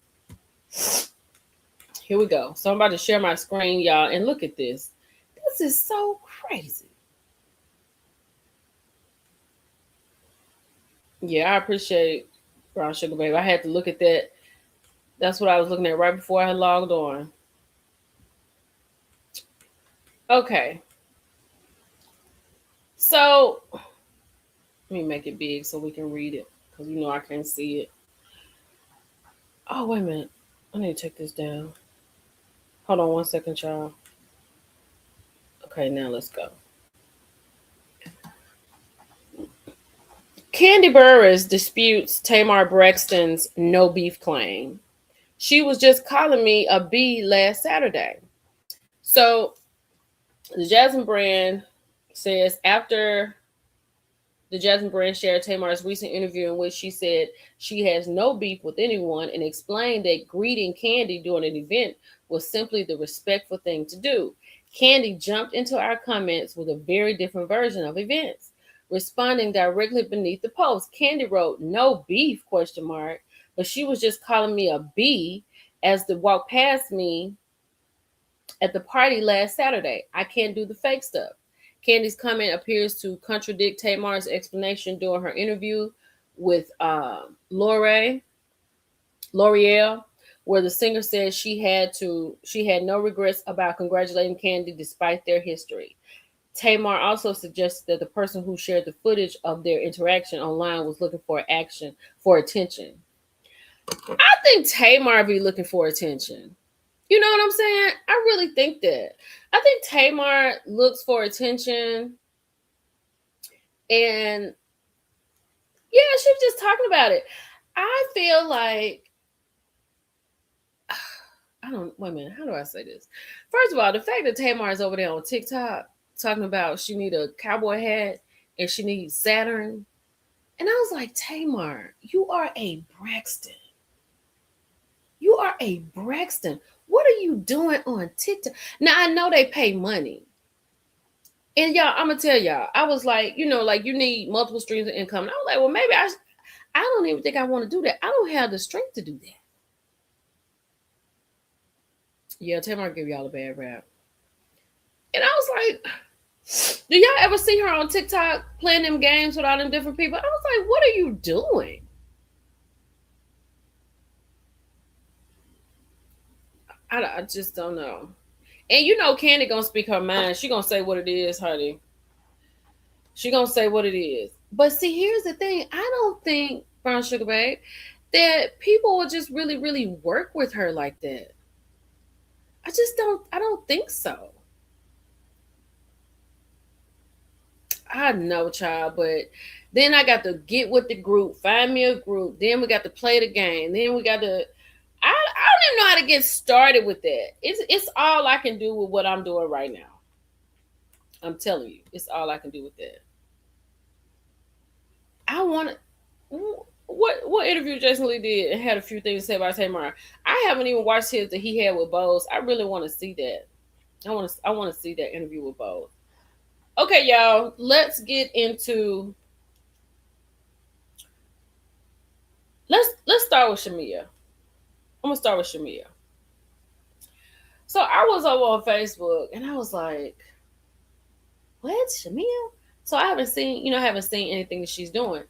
Here we go. So I'm about to share my screen, y'all, and look at this. This is so crazy. Yeah, I appreciate Brown Sugar Baby. I had to look at that. That's what I was looking at right before I logged on. Okay. So let me make it big so we can read it because you know I can't see it. Oh, wait a minute. I need to take this down. Hold on one second, y'all. Okay, now let's go. Kandi Burruss disputes Tamar Braxton's no beef claim. She was just calling me a B last Saturday. So the Jasmine brand says after the Jasmine brand shared Tamar's recent interview in which she said she has no beef with anyone and explained that greeting Kandi during an event was simply the respectful thing to do. Kandi jumped into our comments with a very different version of events. Responding directly beneath the post, Kandi wrote, "No beef, ? But she was just calling me a B as they walked past me at the party last Saturday. I can't do the fake stuff." Kandi's comment appears to contradict Tamar's explanation during her interview with L'Oreal, where the singer said she had no regrets about congratulating Kandi despite their history. Tamar also suggested that the person who shared the footage of their interaction online was looking for attention. I think Tamar be looking for attention. You know what I'm saying? I really think that. I think Tamar looks for attention, and yeah, she was just talking about it. I feel like I don't wait a minute, how do I say this? First of all, the fact that Tamar is over there on TikTok talking about she need a cowboy hat and she needs Saturn. And I was like, Tamar, you are a Braxton. You are a Braxton. What are you doing on TikTok? Now I know they pay money. And y'all, I'm gonna tell y'all, I was like, like you need multiple streams of income. And I was like, well, maybe I don't even think I want to do that. I don't have the strength to do that. Yeah, Tamar give y'all a bad rap. And I was like, do y'all ever see her on TikTok playing them games with all them different people? I was like, what are you doing? I just don't know. And Candy gonna speak her mind. She gonna say what it is, honey. She gonna say what it is. But see, here's the thing. I don't think, Brown Sugar Babe, that people will just really, really work with her like that. I don't think so. I know, child, but then I got to get with the group, find me a group. Then we got to play the game. Then we got to. I don't even know how to get started with that. It's all I can do with what I'm doing right now. I'm telling you, it's all I can do with that. I want to. What interview Jason Lee did and had a few things to say about Tamar. I haven't even watched his that he had with Bose. I really want to see that. I want to see that interview with Bose. Okay, y'all, let's get into let's start with Shamia. I'm gonna start with Shamia. So I was over on Facebook and I was like, "What, Shamia?" So I haven't seen anything that she's doing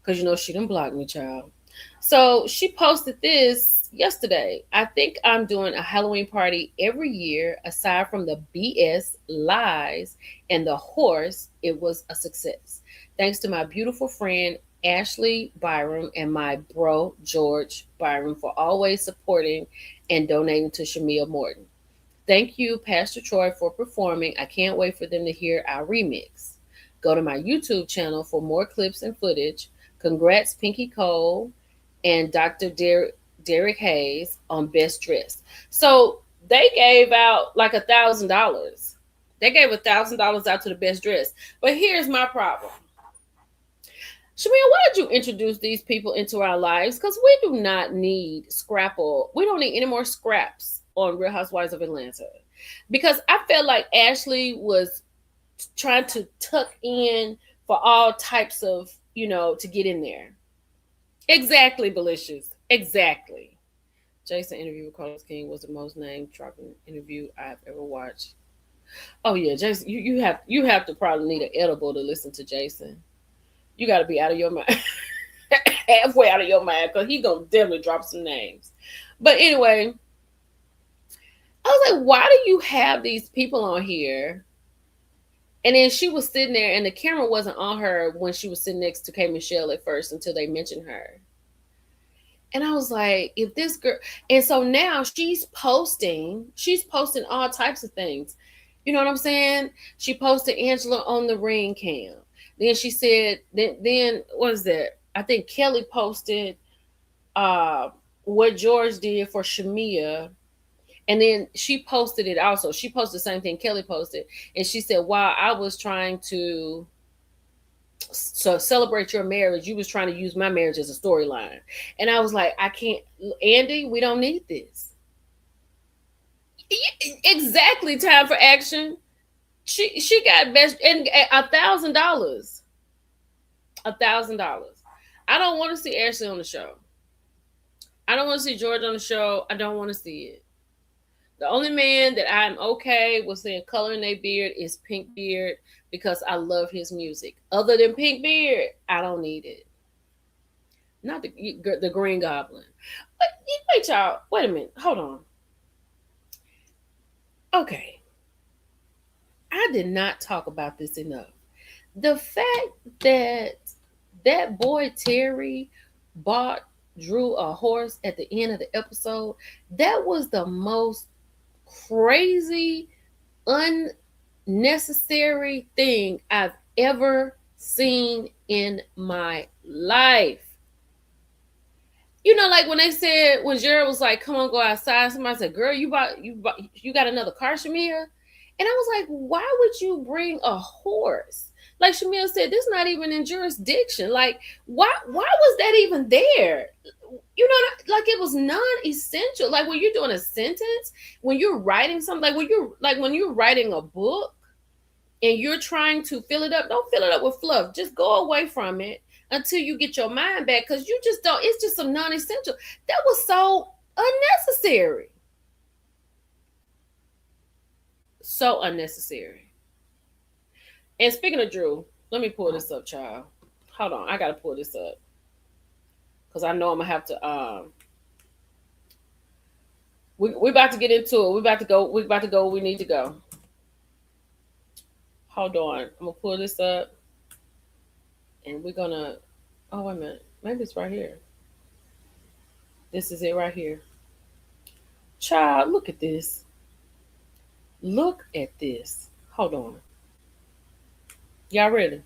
because she didn't block me, child. So she posted this yesterday. I think I'm doing a Halloween party every year. Aside from the BS, lies, and the horse, it was a success. Thanks to my beautiful friend Ashley Byram and my bro George Byram for always supporting and donating to Shamia Morton. Thank you, Pastor Troy, for performing. I can't wait for them to hear our remix. Go to my YouTube channel for more clips and footage. Congrats, Pinky Cole and Dr. Derek Hayes on Best Dressed. So they gave out like $1,000. They gave $1,000 out to the Best Dressed. But here's my problem. Shamia, why did you introduce these people into our lives? Because we do not need scrapple. We don't need any more scraps on Real Housewives of Atlanta. Because I felt like Ashley was trying to tuck in for all types of, to get in there. Exactly, Belicious. Exactly. Jason interview with Carlos King was the most name-dropping interview I've ever watched. Oh yeah, Jason, you have to probably need an edible to listen to Jason. You got to be out of your mind, halfway out of your mind, because he's gonna definitely drop some names. But anyway, I was like, why do you have these people on here? And then she was sitting there, and the camera wasn't on her when she was sitting next to K. Michelle at first until they mentioned her. And I was like, if this girl, and so now she's posting all types of things. You know what I'm saying? She posted Angela on the ring cam. Then she said, then what is that? I think Kelly posted what George did for Shamia. And then she posted it also. She posted the same thing Kelly posted. And she said, while I was trying to celebrate your marriage, you was trying to use my marriage as a storyline. And I was like, I can't, Andy, we don't need this. Exactly, time for action. She got best and $1,000. $1,000. I don't want to see Ashley on the show. I don't want to see George on the show. I don't want to see it. The only man that I'm okay with seeing color in their beard is Pink Beard because I love his music. Other than Pink Beard, I don't need it. Not the Green Goblin. But wait, y'all. Wait a minute. Hold on. Okay. I did not talk about this enough. The fact that boy Terry bought drew a horse at the end of the episode. That was the most crazy, unnecessary thing I've ever seen in my life. You know, like when they said, when Jared was like, "Come on, go outside," somebody said, "Girl, you got another car, Shamia?" And I was like, "Why would you bring a horse?" Like Shamia said, this not even in jurisdiction. Like, why was that even there? You know, like it was non-essential. Like when you're doing a sentence, when you're writing something, when you're writing a book and you're trying to fill it up, don't fill it up with fluff. Just go away from it until you get your mind back, because you just don't. It's just some non-essential. That was so unnecessary. So unnecessary. And speaking of Drew, let me pull this up, child. Hold on, I gotta pull this up because I know I'm gonna have to. We about to get into it. We about to go. We about to go. We need to go. Hold on, I'm gonna pull this up, and we're gonna. Oh wait a minute, maybe it's right here. This is it right here. Child, look at this. Look at this. Hold on. Y'all ready?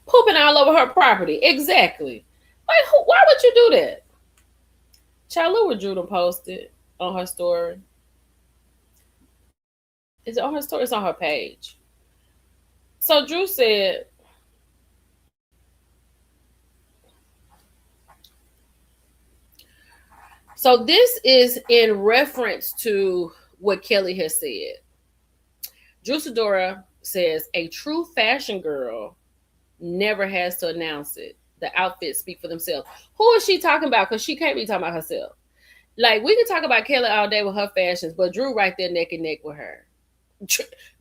Pooping all over her property. Exactly. Like, why would you do that? Child, look what Drew posted on her story. Is it on her story? It's on her page. So Drew said, so this is in reference to what Kelly has said. Drew Sidora says, a true fashion girl never has to announce it. The outfits speak for themselves. Who is she talking about? Because she can't be talking about herself. Like, we can talk about Kelly all day with her fashions, but Drew right there neck and neck with her.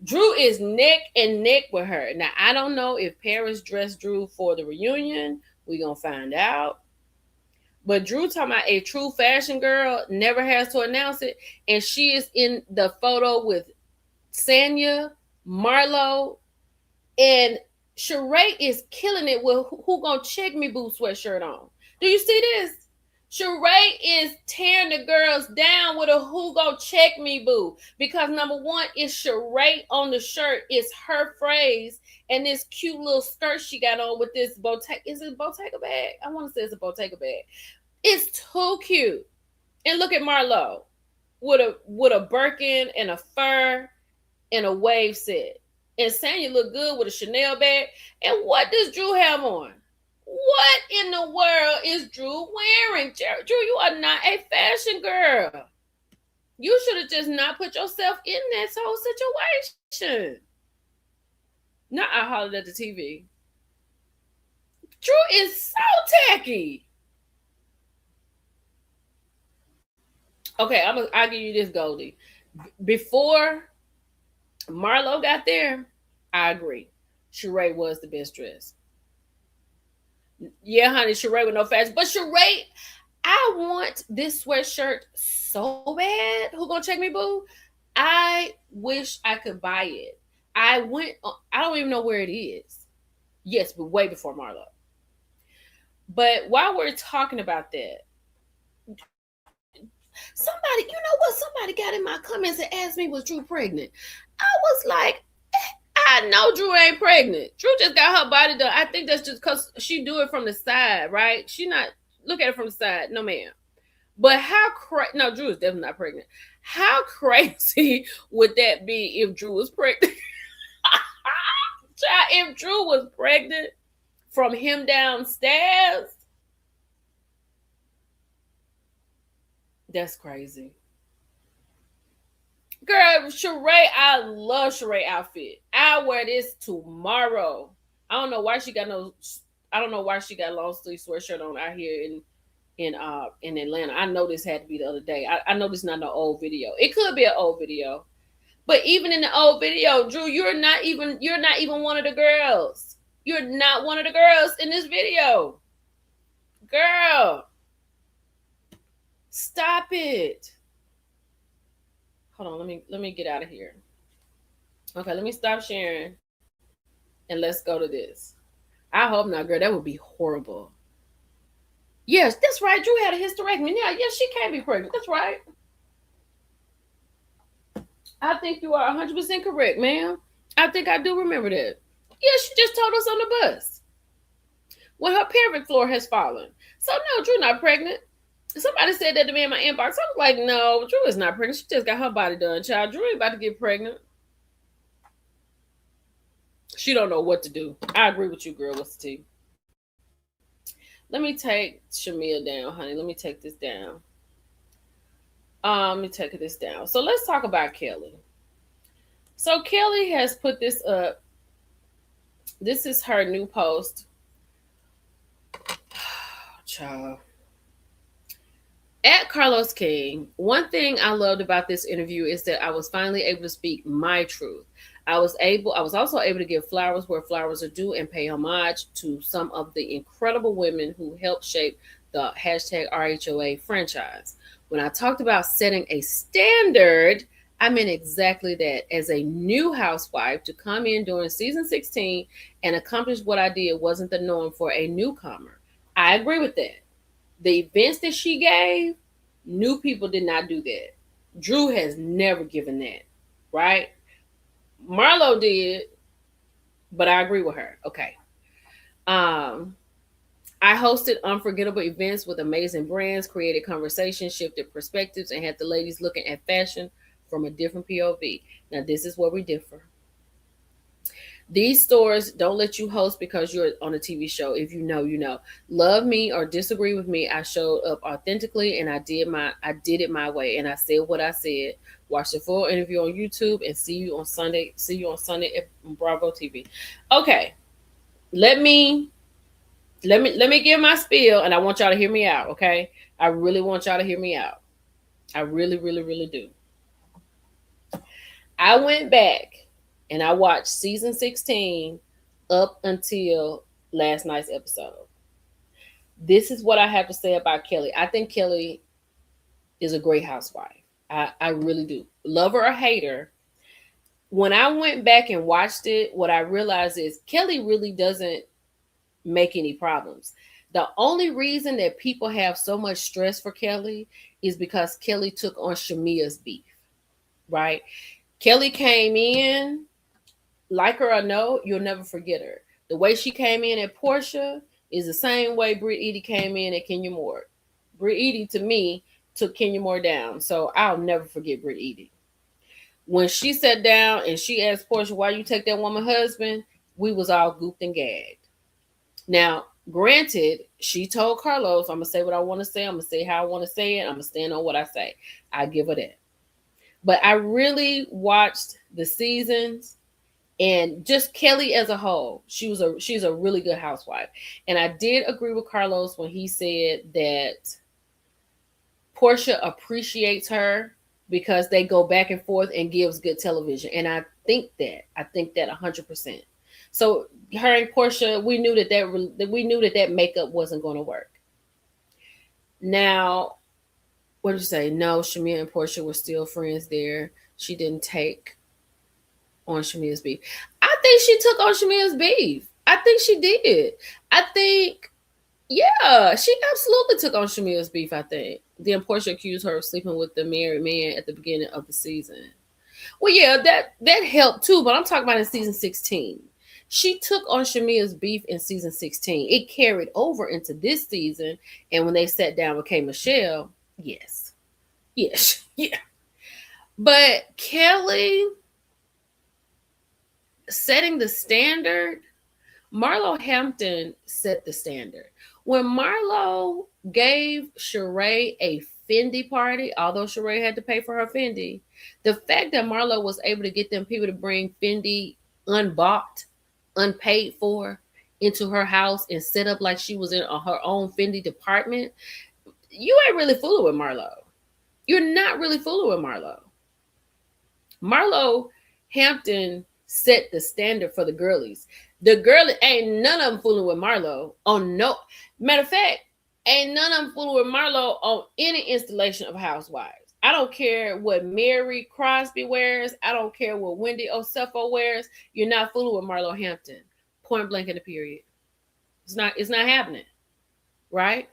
Drew is neck and neck with her. Now, I don't know if Paris dressed Drew for the reunion. We're going to find out. But Drew talking about a true fashion girl never has to announce it. And she is in the photo with Sanya, Marlo, and Sheree is killing it with who gonna check me boo sweatshirt on. Do you see this? Sheree is tearing the girls down with a who go check me boo, because number one is Sheree on the shirt. It's her phrase, and this cute little skirt she got on with this Bottega. Is it Bottega bag? I want to say it's a Bottega bag. It's too cute. And look at Marlo with a Birkin and a fur and a wave set. And Sanya look good with a Chanel bag. And what does Drew have on? What in the world is Drew wearing? Drew, you are not a fashion girl. You should have just not put yourself in that whole situation. Not I hollered at the TV. Drew is so tacky. Okay, I'll give you this, Goldie. Before Marlo got there, I agree. Sheree was the best dressed. Yeah, honey, Sheree with no fashion. But Sheree, I want this sweatshirt so bad. Who gonna check me, boo? I wish I could buy it. I don't even know where it is. Yes, but way before Marlo. But while we're talking about that, somebody, you know what? Somebody got in my comments and asked me, was Drew pregnant? I was like, I know Drew ain't pregnant. Drew just got her body done. I think that's just because she do it from the side, right? She not, look at it from the side. No, ma'am. But no, Drew is definitely not pregnant. How crazy would that be if Drew was pregnant? If Drew was pregnant from him downstairs, that's crazy. Girl, Sheree, I love Sheree outfit. I'll wear this tomorrow. I don't know why she got long sleeve sweatshirt on out here in Atlanta. I know this had to be the other day. I know this is not an old video. It could be an old video. But even in the old video, Drew, you're not even one of the girls. You're not one of the girls in this video. Girl, stop it. Hold on, let me get out of here. Okay, let me stop sharing and let's go to this. I hope not, girl. That would be horrible. Yes, that's right. Drew had a hysterectomy. Yeah, yes, she can be pregnant. That's right. I think you are 100% correct, ma'am. I think I do remember that. Yeah, she just told us on the bus when her pelvic floor has fallen. So no, Drew not pregnant. Somebody said that to me in my inbox. I was like, no, Drew is not pregnant. She just got her body done, child. Drew ain't about to get pregnant. She don't know what to do. I agree with you, girl. What's the tea? Let me take Shamia down, honey. Let me take this down. Let me take this down. So let's talk about Kelly. So Kelly has put this up. This is her new post. Child. At Carlos King, one thing I loved about this interview is that I was finally able to speak my truth. I was also able to give flowers where flowers are due and pay homage to some of the incredible women who helped shape the hashtag RHOA franchise. When I talked about setting a standard, I meant exactly that. As a new housewife, to come in during season 16 and accomplish what I did wasn't the norm for a newcomer. I agree with that. The events that she gave, new people did not do that. Drew has never given that, right? Marlo did, but I agree with her. Okay. Um, I hosted unforgettable events with amazing brands, created conversations, shifted perspectives, and had the ladies looking at fashion from a different POV. Now, this is where we differ. These stores don't let you host because you're on a TV show. If you know, you know. Love me or disagree with me, I showed up authentically and I did it my way and I said what I said. Watch the full interview on YouTube and see you on Sunday. See you on Sunday at Bravo TV. Okay. Let me give my spiel and I want y'all to hear me out, okay? I really want y'all to hear me out. I really, really, really do. I went back and I watched season 16 up until last night's episode. This is what I have to say about Kelly. I think Kelly is a great housewife. I really do. Love her or hate her. When I went back and watched it, what I realized is Kelly really doesn't make any problems. The only reason that people have so much stress for Kelly is because Kelly took on Shamia's beef, right? Kelly came in, like her or no, you'll never forget her. The way she came in at Portia is the same way Britt Eady came in at Kenya Moore. Britt Eady, to me, took Kenya Moore down. So I'll never forget Britt Eady. When she sat down and she asked Portia, why you take that woman husband? We was all gooped and gagged. Now, granted, she told Carlos, I'm going to say what I want to say. I'm going to say how I want to say it. I'm going to stand on what I say. I give her that. But I really watched the seasons and just Kelly as a whole. She's a really good housewife. And I did agree with Carlos when he said that Portia appreciates her because they go back and forth and gives good television. And I think that 100%. So her and Portia, we knew that makeup wasn't going to work. Now, what did you say? No, Shamia and Portia were still friends there. She didn't take on Shamia's beef. I think she took on Shamia's beef. I think she did. I think, yeah, she absolutely took on Shamia's beef, I think. Then Portia accused her of sleeping with the married man at the beginning of the season. Well, yeah, that helped too, but I'm talking about in season 16. She took on Shamia's beef in season 16. It carried over into this season, and when they sat down with K. Michelle, yes. Yes, yeah. But Kelly setting the standard, Marlo Hampton set the standard. When Marlo gave Sheree a Fendi party, although Sheree had to pay for her Fendi, the fact that Marlo was able to get them people to bring Fendi unbought, unpaid for into her house and set up like she was in her own Fendi department, you ain't really fooling with Marlo. You're not really fooling with Marlo. Marlo Hampton set the standard for the girlies. The girl ain't none of them fooling with Marlo on no matter of fact, ain't none of them fooling with Marlo on any installation of Housewives. I don't care what Mary Crosby wears. I don't care what Wendy Osefo wears. You're not fooling with Marlo Hampton. Point blank in the period. It's not happening. Right?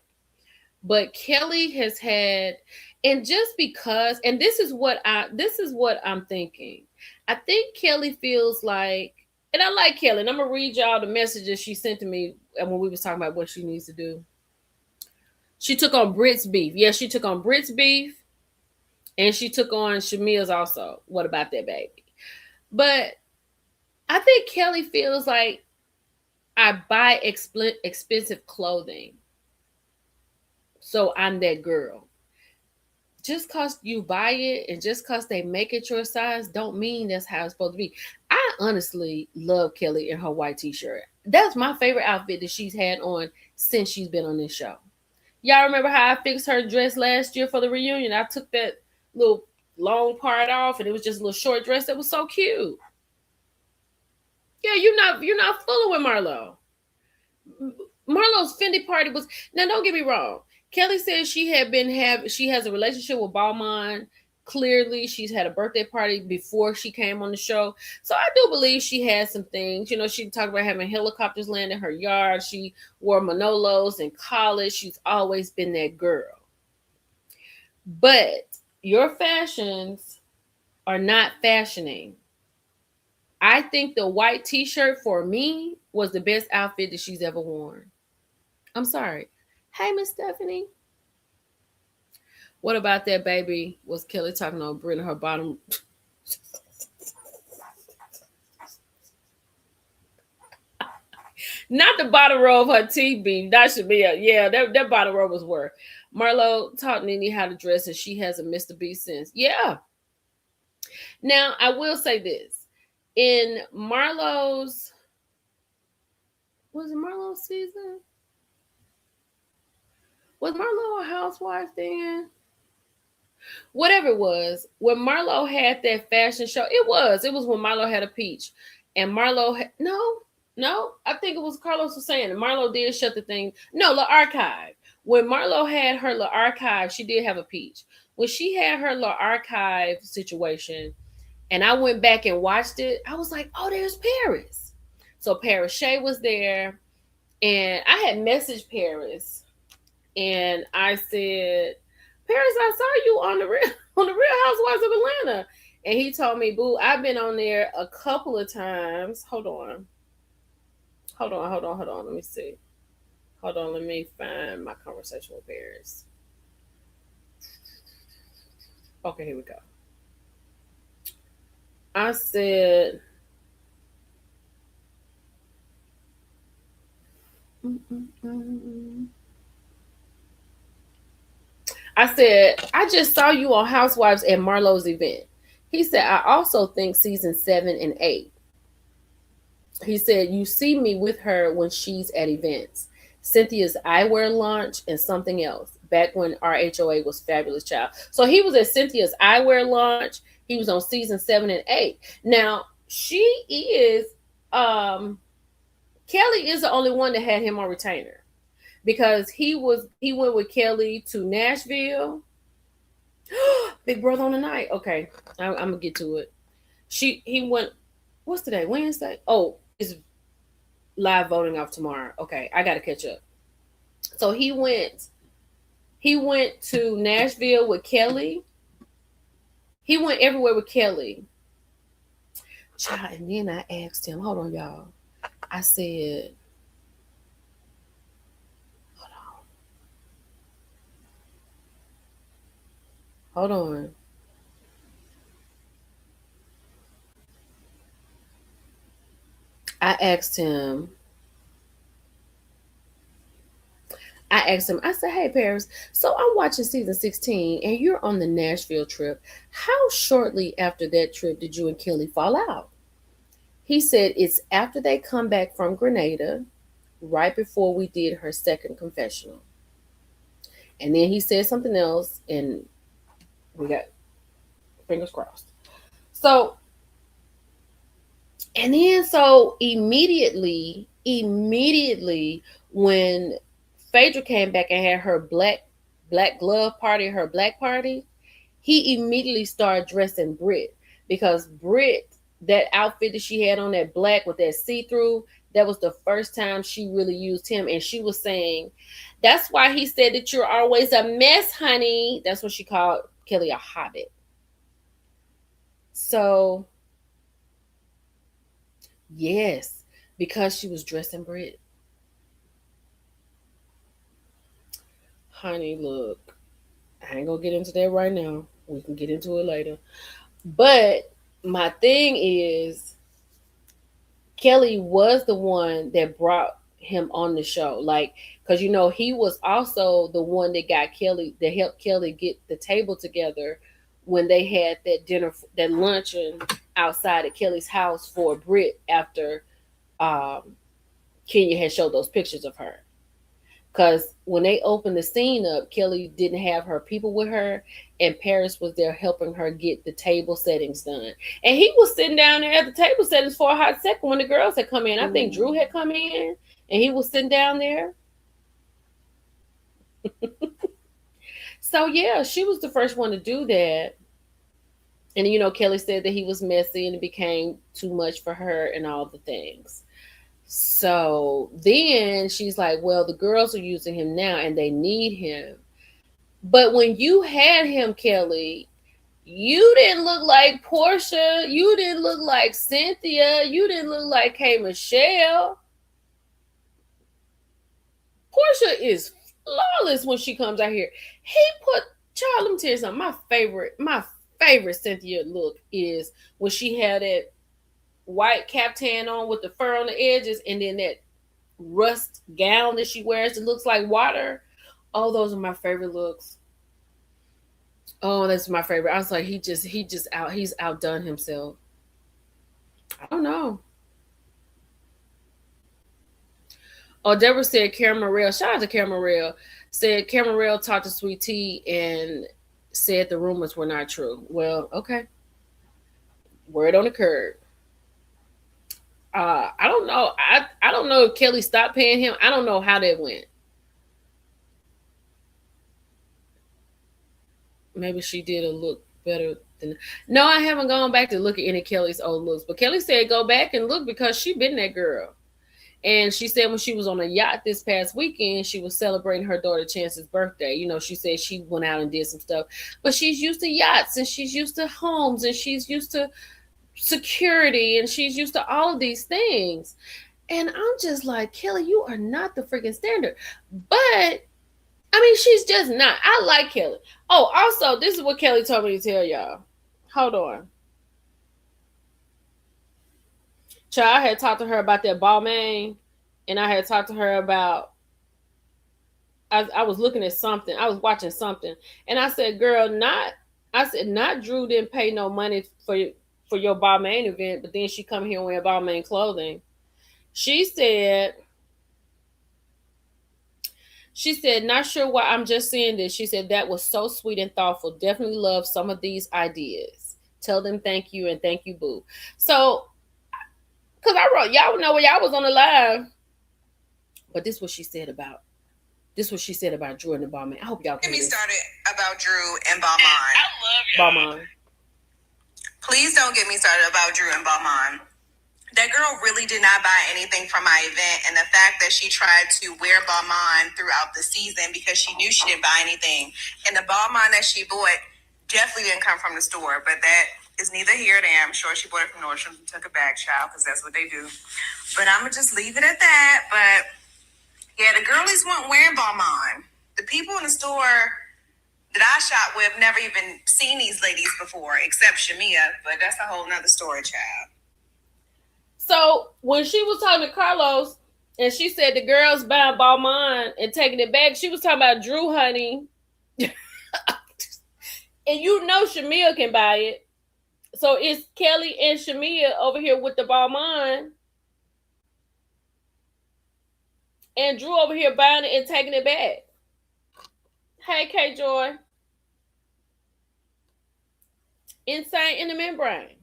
But Kelly has had, and just because, and this is what I'm thinking. I think Kelly feels like, and I like Kelly, and I'm gonna read y'all the messages she sent to me when we was talking about what she needs to do. She took on Britt's beef. Yes, she took on Britt's beef, and she took on Shamia's also. What about that baby? But I think Kelly feels like I buy expensive clothing, so I'm that girl. Just cause you buy it and just cause they make it your size don't mean that's how it's supposed to be. I honestly love Kelly in her white t-shirt. That's my favorite outfit that she's had on since she's been on this show. Y'all remember how I fixed her dress last year for the reunion? I took that little long part off and it was just a little short dress that was so cute. Yeah, you're not fooling with Marlo. Marlo's Fendi party was, now don't get me wrong. Kelly says she has a relationship with Balmain. Clearly, she's had a birthday party before she came on the show. So I do believe she has some things. You know, she talked about having helicopters land in her yard. She wore Manolos in college. She's always been that girl. But your fashions are not fashioning. I think the white t-shirt for me was the best outfit that she's ever worn. I'm sorry. Hey, Miss Stephanie. What about that baby? Was Kelly talking on Brittany her bottom? Not the bottom row of her TV. That should be a, yeah, that bottom row was worse. Marlo taught Nene how to dress and she has a Mr. B sense. Yeah. Now, I will say this. In Marlo's, was it Marlo's season? Was Marlo a housewife then? Whatever it was, when Marlo had that fashion show, it was when Marlo had a peach, and no, I think it was Carlos was saying, and Marlo did shut the thing. No, the archive. When Marlo had her the archive, she did have a peach. When she had her the archive situation, and I went back and watched it, I was like, oh, there's Paris. So Paris Shea was there, and I had messaged Paris, and I said, Paris, I saw you on the Real on the Real Housewives of Atlanta. And he told me, Boo, I've been on there a couple of times. Hold on. Hold on. Let me see. Hold on, let me find my conversation with Paris. Okay, here we go. I said, I said, I just saw you on Housewives at Marlo's event. He said, I also think season 7 and 8. He said, you see me with her when she's at events. Cynthia's eyewear launch and something else back when RHOA was Fabulous Child. So he was at Cynthia's eyewear launch. He was on season 7 and 8. Now, she is, Kelly is the only one that had him on retainer because he went with Kelly to Nashville. Big Brother on the Night. Okay, I'm gonna get to it. He went. What's today? Wednesday. Oh, it's live voting off tomorrow. Okay, I gotta catch up. So he went. He went to Nashville with Kelly. He went everywhere with Kelly. Child, and then I asked him. Hold on, y'all. I said, hold on. I asked him. I said, hey, Paris, so I'm watching season 16 and you're on the Nashville trip. How shortly after that trip did you and Kelly fall out? He said, it's after they come back from Grenada, right before we did her second confessional. And then he said something else, and we got fingers crossed. So, and then so immediately, when Phaedra came back and had her black glove party, her black party, he immediately started dressing Britt because Britt, that outfit that she had on, that black with that see-through, That was the first time she really used him. And she was saying, that's why he said that you're always a mess, honey. That's what she called Kelly, a hobbit. So, yes, because she was dressing Brit. Honey, look, I ain't gonna get into that right now. We can get into it later. But my thing is, Kelly was the one that brought him on the show. Like, because he was also the one that got Kelly, that helped Kelly get the table together when they had that dinner, that luncheon outside of Kelly's house for Brit after Kenya had showed those pictures of her. Because when they opened the scene up, Kelly didn't have her people with her, and Paris was there helping her get the table settings done. And he was sitting down there at the table settings for a hot second when the girls had come in. I think Drew had come in, and he was sitting down there. So, yeah, she was the first one to do that. And, Kelly said that he was messy and it became too much for her and all the things. So then she's like, well, the girls are using him now and they need him. But when you had him, Kelly, you didn't look like Portia. You didn't look like Cynthia. You didn't look like K. Michelle. Portia is flawless when she comes out here. He put, child, let me tell you something. My favorite Cynthia look is when she had that white caftan on with the fur on the edges, and then that rust gown that she wears that looks like water. Oh, those are my favorite looks. Oh, that's my favorite. I was like, he's outdone himself. I don't know. Oh, Deborah said Cameron, shout out to Cameron, said Cameron talked to Sweet Tea and said the rumors were not true. Well, okay. Word on the curb. I don't know. I don't know if Kelly stopped paying him. I don't know how that went. Maybe she did a look better than. No, I haven't gone back to look at any of Kelly's old looks. But Kelly said go back and look because she been that girl. And she said when she was on a yacht this past weekend, she was celebrating her daughter Chance's birthday. She said she went out and did some stuff. But she's used to yachts and she's used to homes and she's used to security and she's used to all of these things. And I'm just like, Kelly, you are not the freaking standard. But I mean, she's just not. I like Kelly. Oh, also, this is what Kelly told me to tell y'all. Hold on. Child, I had talked to her about that Balmain, and I had talked to her about. I was looking at something. I was watching something, and I said, "Girl, not." I said, "Not Drew didn't pay no money for your Balmain event, but then she come here and wear Balmain clothing." She said, not sure why I'm just saying this. She said, that was so sweet and thoughtful. Definitely love some of these ideas. Tell them thank you and thank you, boo. So, because I wrote, y'all know when y'all was on the live. But this is what she said about Drew and the Balmain. I hope y'all can get me started about Drew and Balmain. I love Balmain. Please don't get me started about Drew and Balmain. That girl really did not buy anything from my event, and the fact that she tried to wear Balmain throughout the season because she knew she didn't buy anything, and the Balmain that she bought definitely didn't come from the store, but that is neither here nor there. I'm sure she bought it from Nordstrom and took it back, child, because that's what they do. But I'm going to just leave it at that. But, yeah, the girlies weren't wearing Balmain. The people in the store that I shop with never even seen these ladies before, except Shamia, but that's a whole nother story, child. So when she was talking to Carlos and she said the girls buying Balmain and taking it back, she was talking about Drew, honey. And Shamia can buy it. So it's Kelly and Shamia over here with the Balmain. And Drew over here buying it and taking it back. Hey, K Joy. Insane in the membrane.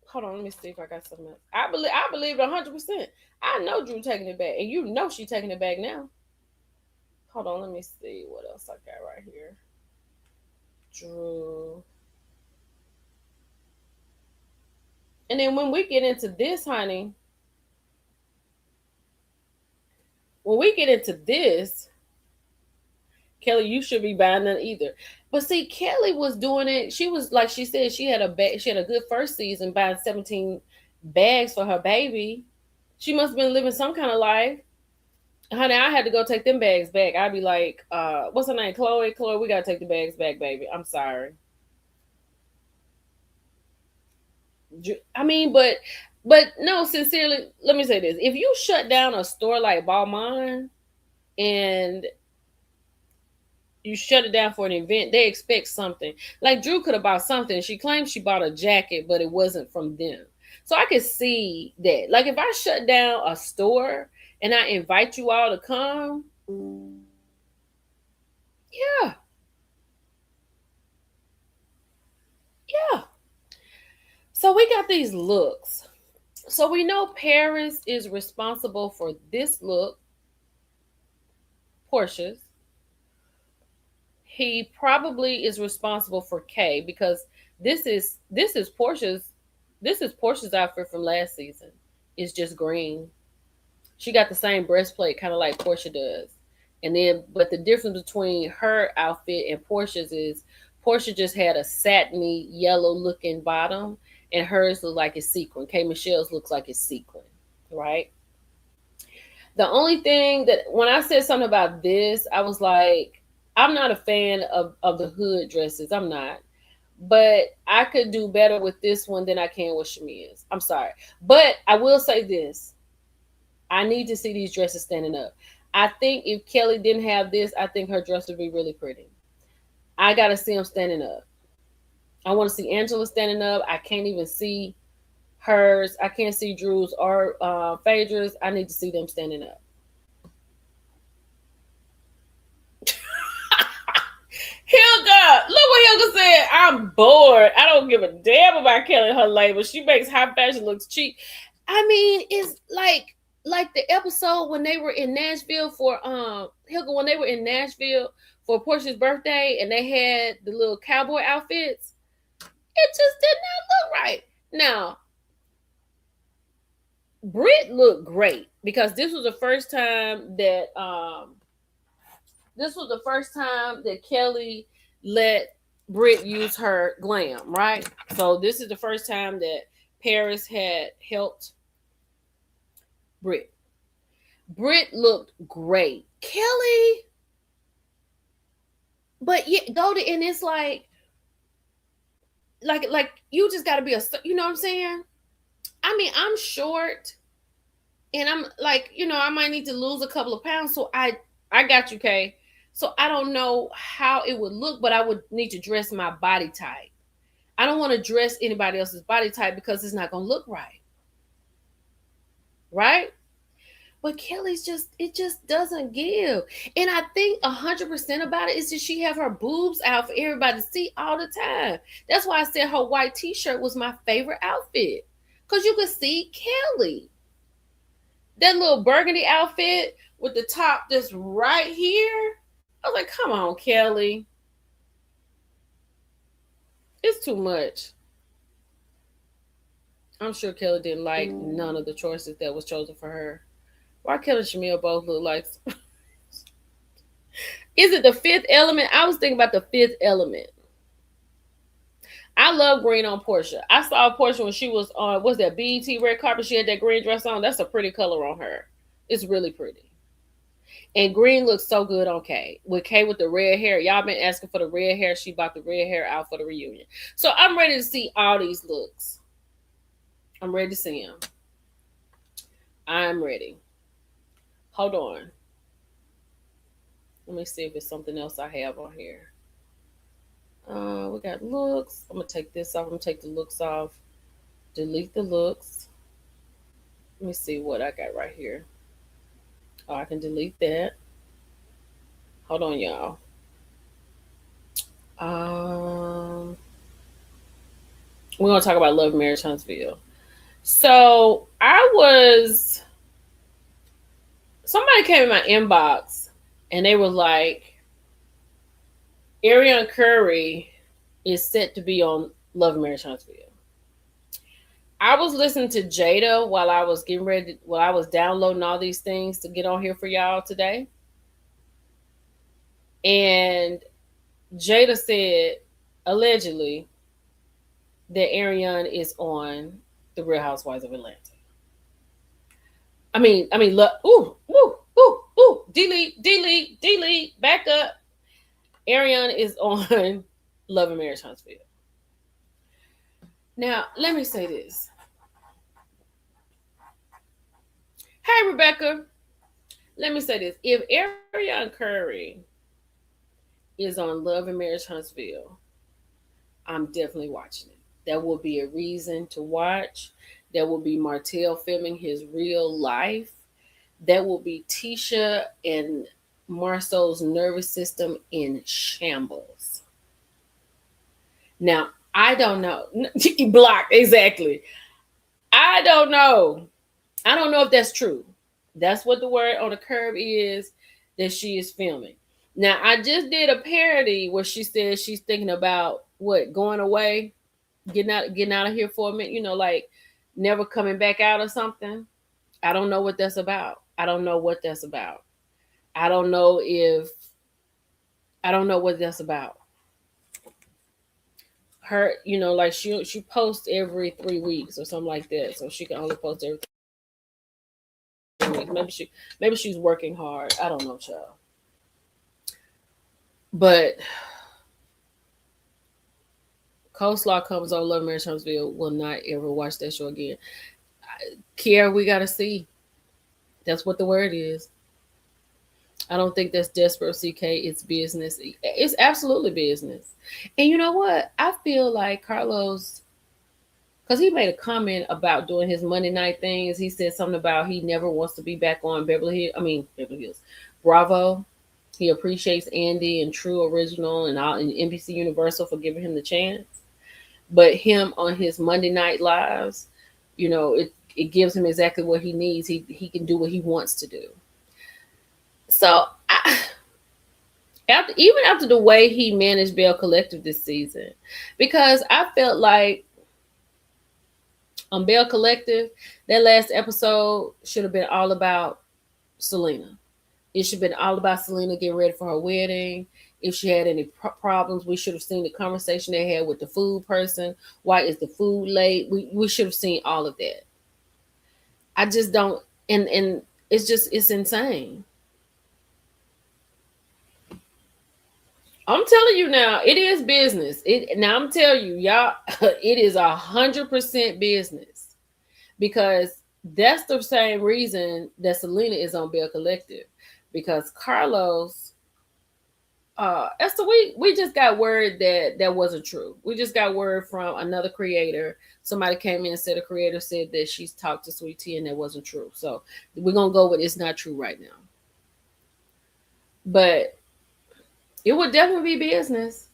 Hold on, let me see if I got something else. I believe 100%. I know Drew taking it back, and she taking it back now. Hold on, let me see what else I got right here. Drew. And then when we get into this, honey, when we get into this, Kelly, you should be buying none either. But see, Kelly was doing it. She was like she said, she had a good first season buying 17 bags for her baby. She must have been living some kind of life. Honey, I had to go take them bags back. I'd be like, what's her name? Chloe, we gotta take the bags back, baby. I'm sorry. I mean, but no, sincerely, let me say this. If you shut down a store like Balmain and you shut it down for an event, they expect something. Like Drew could have bought something. She claimed she bought a jacket, but it wasn't from them. So I could see that. Like if I shut down a store and I invite you all to come, yeah. Yeah. So we got these looks. So we know Paris is responsible for this look, Porsches. He probably is responsible for K because this is Portia's outfit from last season. It's just green. She got the same breastplate, kind of like Portia does. And then, but the difference between her outfit and Portia's is Portia just had a satiny yellow looking bottom, and hers looked like it's sequin. K Michelle's looks like it's sequin, right? The only thing that when I said something about this, I was like, I'm not a fan of the hood dresses. I'm not. But I could do better with this one than I can with Shamia's. I'm sorry. But I will say this. I need to see these dresses standing up. I think if Kelly didn't have this, I think her dress would be really pretty. I got to see them standing up. I want to see Angela standing up. I can't even see hers. I can't see Drew's or Phaedra's. I need to see them standing up. Hilda, look what Hilda said. I'm bored. I don't give a damn about Kelly and her label. She makes high fashion look cheap. I mean, it's like the episode when they were in Nashville for Hilda, when they were in Nashville for Portia's birthday and they had the little cowboy outfits. It just did not look right. Now, Britt looked great because this was the first time that Kelly let Britt use her glam, right? So this is the first time that Paris had helped Britt. Britt looked great. Kelly, but yeah, and it's like you just got to be you know what I'm saying? I mean, I'm short, and I'm like, I might need to lose a couple of pounds, so I got you, Kay. So I don't know how it would look, but I would need to dress my body type. I don't want to dress anybody else's body type because it's not going to look right. Right? But Kelly's it just doesn't give. And I think 100% about it is that she have her boobs out for everybody to see all the time. That's why I said her white t-shirt was my favorite outfit. Because you could see Kelly. That little burgundy outfit with the top just right here. I was like, come on, Kelly. It's too much. I'm sure Kelly didn't like none of the choices that was chosen for her. Why Kelly and Shamil both look like... Is it the Fifth Element? I was thinking about the Fifth Element. I love green on Portia. I saw Portia when she was on, what's that, BET red carpet? She had that green dress on. That's a pretty color on her. It's really pretty. And green looks so good on Kay. With Kay with the red hair. Y'all been asking for the red hair. She bought the red hair out for the reunion. So I'm ready to see all these looks. I'm ready to see them. I'm ready. Hold on. Let me see if there's something else I have on here. We got looks. I'm going to take this off. I'm going to take the looks off. Delete the looks. Let me see what I got right here. Oh, I can delete that. Hold on, y'all. We're going to talk about Love Marriage Huntsville. So somebody came in my inbox and they were like, Ariana Curry is set to be on Love Marriage Huntsville. I was listening to Jada while I was getting ready, while I was downloading all these things to get on here for y'all today. And Jada said, allegedly, that Ariane is on The Real Housewives of Atlanta. Look, delete, back up. Ariane is on Love and Marriage Huntsville. Now, let me say this. Hey, Rebecca. Let me say this. If Ariane Curry is on Love and Marriage Huntsville, I'm definitely watching it. That will be a reason to watch. That will be Martell filming his real life. That will be Tisha and Marcel's nervous system in shambles. Now, I don't know. Blocked, exactly. I don't know. I don't know if that's true. That's what the word on the curb is, that she is filming. Now, I just did a parody where she said she's thinking about going away, getting out of here for a minute, like never coming back out or something. I don't know what that's about. I don't know what that's about. I don't know what that's about. Her, like she posts every 3 weeks or something like that. So she can only post every 3 weeks. Maybe she's working hard. I don't know, child. But Coleslaw comes on Love Marriage Huntsville will not ever watch that show again. Kiara, we gotta see. That's what the word is. I don't think that's desperate, CK. It's business. It's absolutely business. And you know what? I feel like Carlos, because he made a comment about doing his Monday night things. He said something about he never wants to be back on Beverly Hills. Bravo. He appreciates Andy and True Original and NBC Universal for giving him the chance. But him on his Monday night lives, it gives him exactly what he needs. He can do what he wants to do. So after the way he managed Bell Collective this season, because I felt like on Bell Collective, that last episode should have been all about Selena. It should have been all about Selena getting ready for her wedding. If she had any problems, we should have seen the conversation they had with the food person. Why is the food late? We should have seen all of that. I just don't, and it's insane. I'm telling you now, it is business. Now I'm telling you, y'all, it is 100% business, because that's the same reason that Selena is on Bell Collective, because Carlos, Esther, we just got word that wasn't true. We just got word from another creator. Somebody came in and said a creator said that she's talked to Sweet Tea and that wasn't true. So we're gonna go with it's not true right now. But it would definitely be business.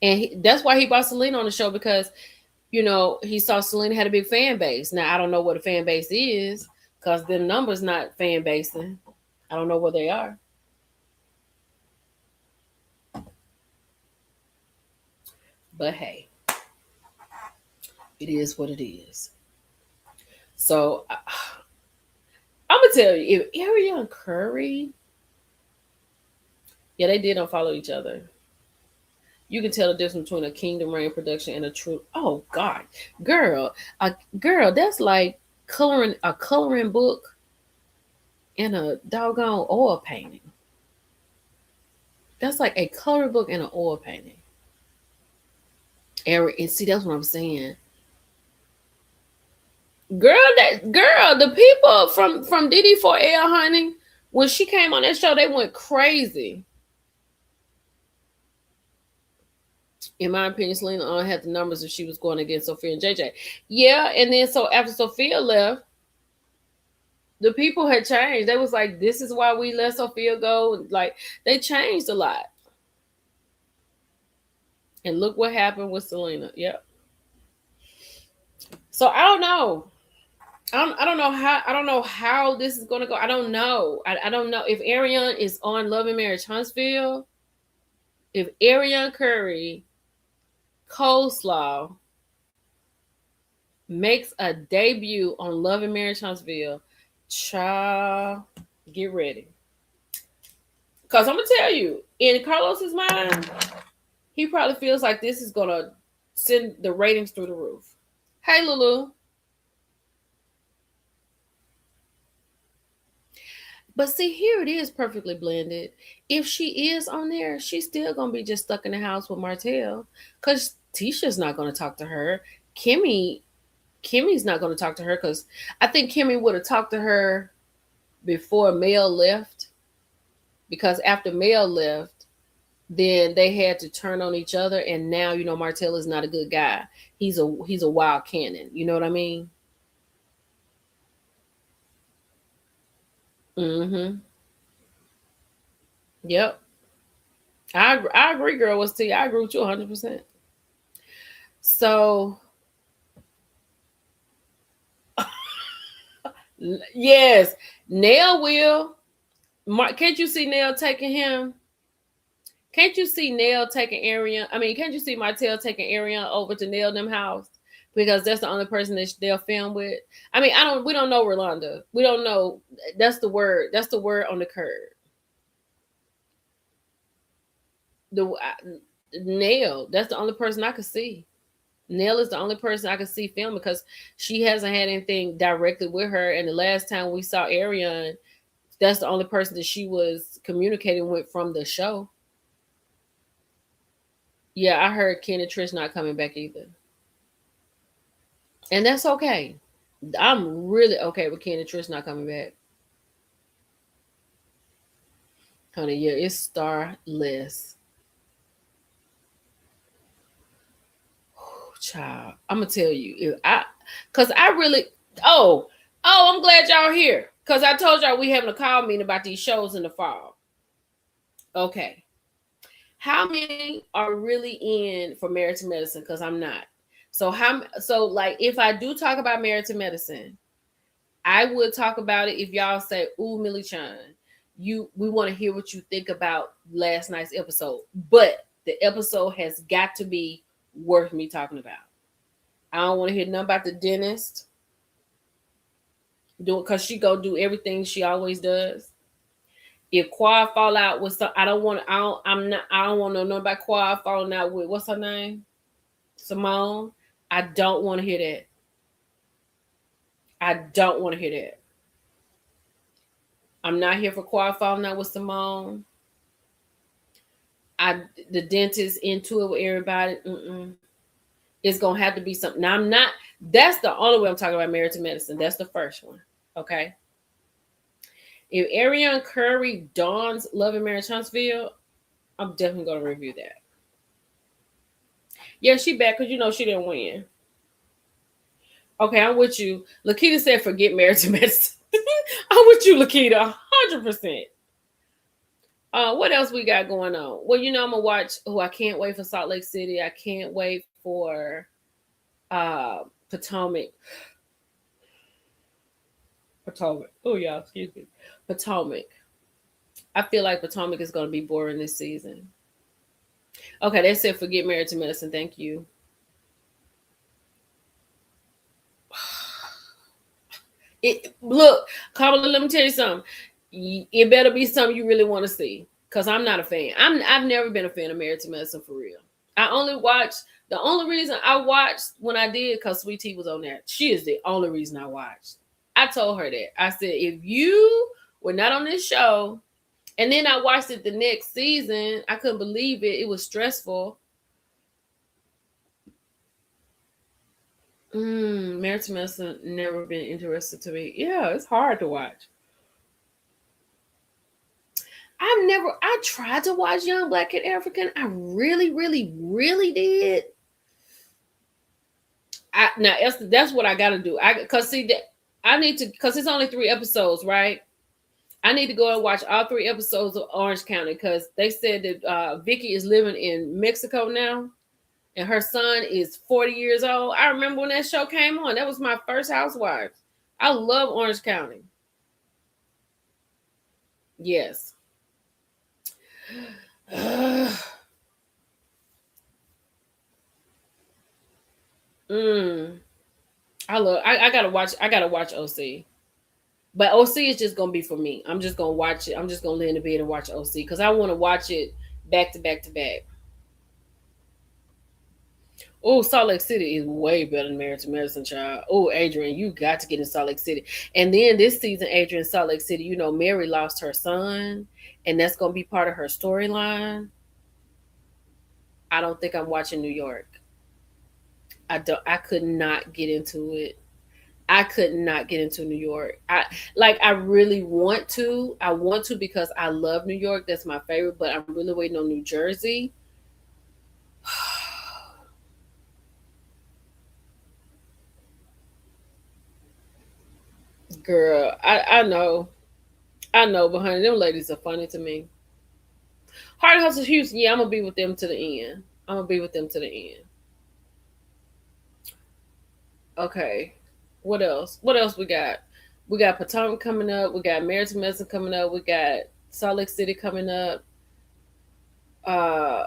And that's why he brought Selena on the show, because, he saw Selena had a big fan base. Now, I don't know what a fan base is, because the numbers not fan basing. I don't know what they are. But hey, it is what it is. So, I'm going to tell you, if Ariane Curry, yeah, they did unfollow each other. You can tell the difference between a Kingdom Reign production and a true. Oh God, girl, that's like a coloring book and a doggone oil painting. That's like a coloring book and an oil painting. And see, that's what I'm saying. Girl, the people from DD4L, honey, when she came on that show, they went crazy. In my opinion, Selena had the numbers if she was going against Sophia and JJ. Yeah, and then so after Sophia left, the people had changed. They was like, this is why we let Sophia go. Like, they changed a lot. And look what happened with Selena. Yep. So I don't know. I don't know how this is gonna go. I don't know. I don't know if Ariane is on Love and Marriage Huntsville. If Ariane Curry, Coleslaw, makes a debut on Love and Marriage Huntsville. Child, get ready. Because I'm going to tell you, in Carlos's mind, he probably feels like this is going to send the ratings through the roof. Hey, Lulu. But see, here it is perfectly blended. If she is on there, she's still going to be just stuck in the house with Martell. Because Tisha's not going to talk to her. Kimmy's not going to talk to her because I think Kimmy would have talked to her before Mel left. Because after Mel left, then they had to turn on each other. And now, you know, Martell is not a good guy. He's a wild cannon. You know what I mean? Mm-hmm. Yep. I agree, girl. What's T? I agree with you 100%. So, yes, Nell will. Can't you see Nell taking him? Can't you see Nell taking Arian? I mean, can't you see Martell taking Arian over to Nell them house? Because that's the only person that they'll film with. I mean, we don't know Rolanda. We don't know. That's the word. That's the word on the curb. Nell, that's the only person I could see. Nell is the only person I could see film because she hasn't had anything directly with her. And the last time we saw Arian, that's the only person that she was communicating with from the show. Yeah, I heard Ken and Trish not coming back either. And that's okay. I'm really okay with Ken and Trish not coming back. Honey, yeah, it's starless. Oh, child, I'm gonna tell you, I'm glad y'all here. Cause I told y'all we having a call meeting about these shows in the fall. Okay. How many are really in for Married to Medicine? Because I'm not. So like if I do talk about Married to Medicine, I would talk about it if y'all say, "Ooh, Millie Chan, we want to hear what you think about last night's episode." But the episode has got to be worth me talking about. I don't want to hear nothing about the dentist. Do it because she go do everything she always does. If Quad fall out with some, I don't want to know about Quad falling out with what's her name? Simone. I don't want to hear that. I don't want to hear that. I'm not here for Quad falling out with Simone. The dentist into it with everybody. It's gonna have to be something. Now I'm not. That's the only way I'm talking about Married to Medicine. That's the first one. Okay. If Ariane Curry dons Love and Marriage Huntsville, I'm definitely gonna review that. Yeah, she back because you know she didn't win. Okay, I'm with you. Lakita said forget Married to Medicine. I'm with you, Lakita, 100%. What else we got going on? Well, you know, I'm gonna watch. Oh, I can't wait for Salt Lake City. I can't wait for Potomac. Oh yeah, excuse me. Potomac. I feel like Potomac is gonna be boring this season. Okay, they said forget Married to Medicine. Thank you. Look, Kamala, let me tell you something. It better be something you really want to see. Cause I'm not a fan. I've never been a fan of Married to Medicine for real. I only watched. The only reason I watched when I did, cause Sweet Tea was on there. She is the only reason I watched. I told her that. I said, if you were not on this show, and then I watched it the next season, I couldn't believe it. It was stressful. Married to Medicine never been interested to me. Yeah, it's hard to watch. I tried to watch Young Black and African. I really, really, really did. Now that's what I gotta do. Because it's only 3 episodes, right? I need to go and watch all 3 episodes of Orange County because they said that Vicky is living in Mexico now, and her son is 40 years old. I remember when that show came on. That was my first Housewives. I love Orange County. Yes. I gotta watch. I gotta watch OC. But OC is just gonna be for me. I'm just gonna watch it. I'm just gonna lay in the bed and watch OC because I want to watch it back to back to back. Oh, Salt Lake City is way better than Married to Medicine, child. Oh, Adrian, you got to get in Salt Lake City. And then this season, Adrian, Salt Lake City, you know, Mary lost her son, and that's gonna be part of her storyline. I don't think I'm watching New York. I could not get into it. I could not get into New York. I really want to. I want to because I love New York. That's my favorite, but I'm really waiting on New Jersey. Girl, I know. I know, but honey, them ladies are funny to me. Heart Hustle Houston, yeah, I'm gonna be with them to the end. I'm gonna be with them to the end. Okay. What else? What else we got? We got Potomac coming up. We got Married to Medicine coming up. We got Salt Lake City coming up. Uh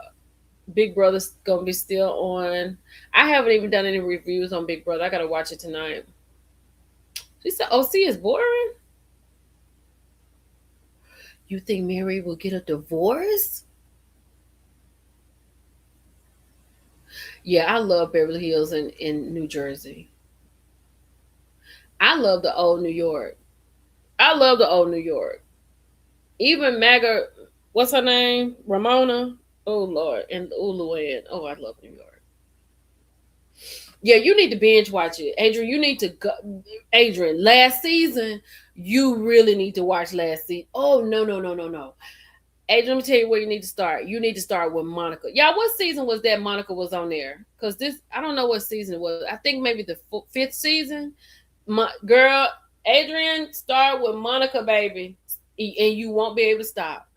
Big Brother's gonna be still on. I haven't even done any reviews on Big Brother. I gotta watch it tonight. She said OC is boring. You think Mary will get a divorce? Yeah, I love Beverly Hills in New Jersey. I love the old New York. I love the old New York. Even Maga, what's her name? Ramona. Oh Lord, and Luann. Oh, I love New York. Yeah, you need to binge watch it, Adrian. You need to go, Adrian. Last season, you really need to watch last season. Oh no. Adrian, let me tell you where you need to start. You need to start with Monica. Yeah, what season was that Monica was on there? Because this, I don't know what season it was. I think maybe the fifth season. My girl, Adrian, start with Monica, baby, and you won't be able to stop.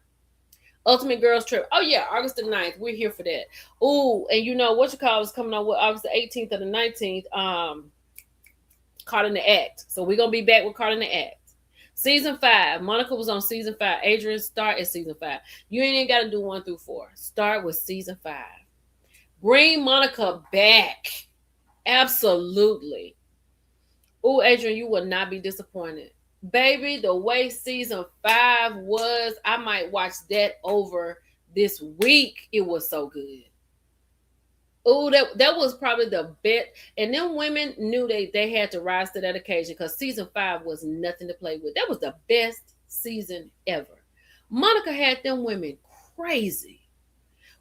Ultimate Girls Trip. Oh yeah, August the 9th. We're here for that. Oh, and you know what you call is coming on with August the 18th or the 19th. Caught in the Act. So we're gonna be back with Caught in the Act. Season 5. Monica was on season 5. Adrian, start at season 5. You ain't even gotta do 1 through 4. Start with season 5. Bring Monica back. Absolutely. Oh, Adrian, you will not be disappointed. Baby, the way season 5 was, I might watch that over this week. It was so good. Oh, that was probably the best. And them women knew they had to rise to that occasion because season 5 was nothing to play with. That was the best season ever. Monica had them women crazy.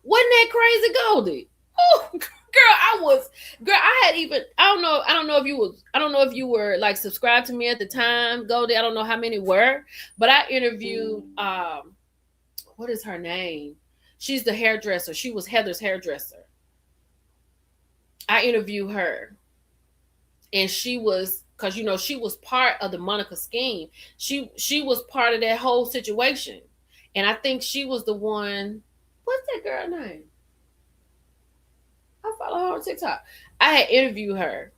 Wasn't that crazy, Goldie? Oh, I don't know if you were like subscribed to me at the time, Goldie. I don't know how many were, but I interviewed what is her name? She's the hairdresser. She was Heather's hairdresser. I interviewed her, and she was, because she was part of the Monica scheme. She was part of that whole situation, and I think she was the one. What's that girl name? I follow her on TikTok. I had interviewed her,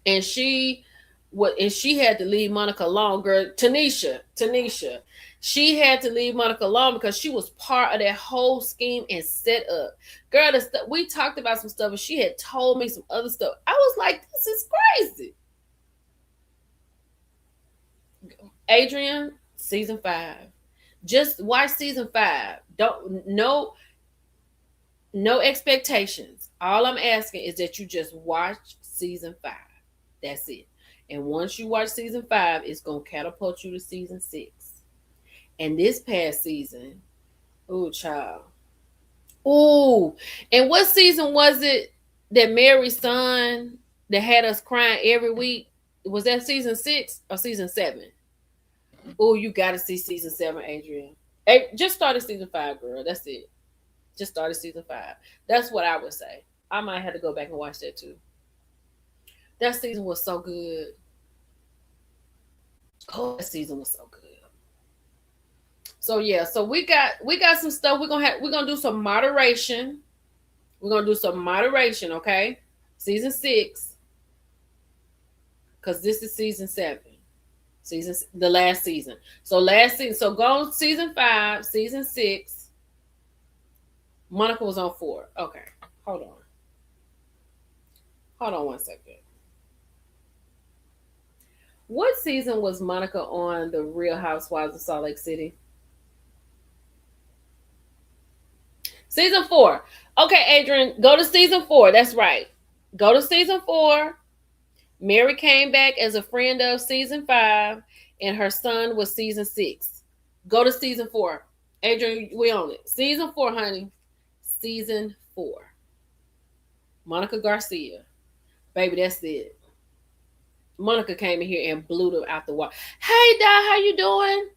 and she had to leave Monica alone. Girl, Tanisha, she had to leave Monica alone because she was part of that whole scheme and set up. Girl, we talked about some stuff, and she had told me some other stuff. I was like, this is crazy. Adrian, season 5. Just watch season 5. No expectations. All I'm asking is that you just watch season 5. That's it. And once you watch season 5, it's going to catapult you to season 6. And this past season, oh, child. Oh, and what season was it that Mary's son that had us crying every week? Was that season 6 or season 7? Oh, you got to see season 7, Adrian. Hey, just started season 5, girl. That's it. Just started season 5. That's what I would say. I might have to go back and watch that too. That season was so good. Oh, that season was so good. So yeah, so we got some stuff. We're gonna do some moderation. We're gonna do some moderation, okay? Season 6, because this is season 7. The last season. So last season. So go on season 5, season 6. Monica was on 4. Okay, hold on 1 second. What season was Monica on the Real Housewives of Salt Lake City? Season 4. Okay, Adrian, go to season 4. That's right. Go to season 4. Mary came back as a friend of season 5, and her son was season 6. Go to season 4. Adrian, we own it. Season 4, honey. Season 4. Monica Garcia. Baby, that's it. Monica came in here and blew them out the water. Hey, Di, how you doing?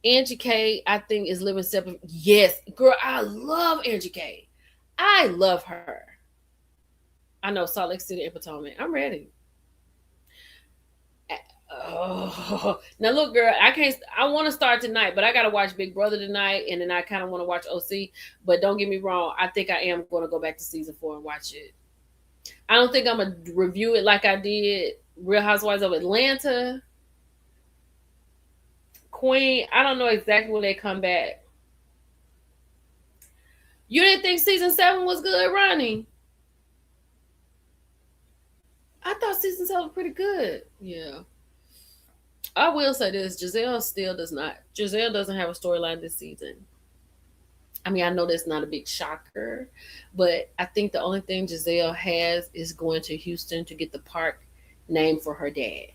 Angie K, I think, is living separate. Yes, girl, I love Angie K. I love her. I know Salt Lake City and Potomac. I'm ready. Oh, now look, girl, I can't. I want to start tonight, but I gotta watch Big Brother tonight, and then I kind of want to watch OC. But don't get me wrong, I think I am going to go back to season 4 and watch it. I don't think I'm gonna review it like I did Real Housewives of Atlanta. Queen, I don't know exactly when they come back. You didn't think season 7 was good, Ronnie? I thought season 7 was pretty good. Yeah. I will say this: Giselle still does not. Giselle doesn't have a storyline this season. I mean, I know that's not a big shocker, but I think the only thing Giselle has is going to Houston to get the park named for her dad.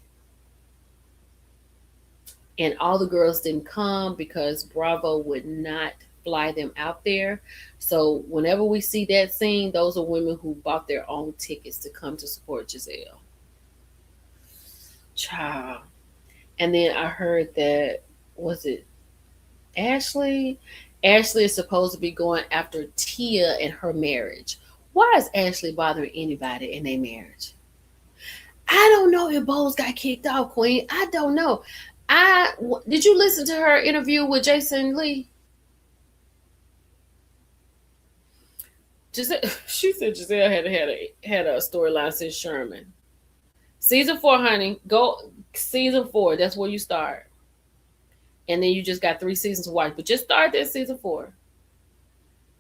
And all the girls didn't come because Bravo would not fly them out there. So whenever we see that scene, those are women who bought their own tickets to come to support Giselle. Child. And then I heard that, was it Ashley? Ashley is supposed to be going after Tia and her marriage. Why is Ashley bothering anybody in their marriage? I don't know if Bowles got kicked off, Queen. I don't know. Did you listen to her interview with Jason Lee? She said Giselle had a storyline since Sherman. Season 4, honey. Go season 4. That's where you start. And then you just got 3 seasons to watch. But just start that season 4.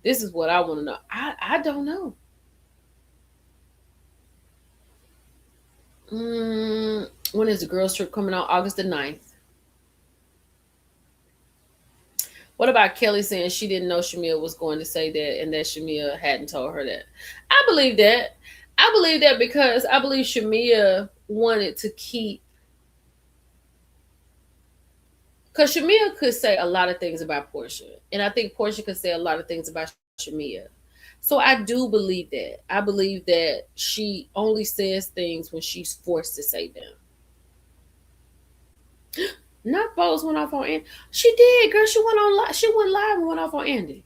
This is what I want to know. I don't know. When is the girls' trip coming out? August the 9th. What about Kelly saying she didn't know Shamia was going to say that and that Shamia hadn't told her that? I believe that. I believe that because I believe Shamia wanted to keep. Because Shamia could say a lot of things about Portia. And I think Portia could say a lot of things about Shamia. So I do believe that. I believe that she only says things when she's forced to say them. Not Bose went off on Andy. She did, girl. She went live and went off on Andy.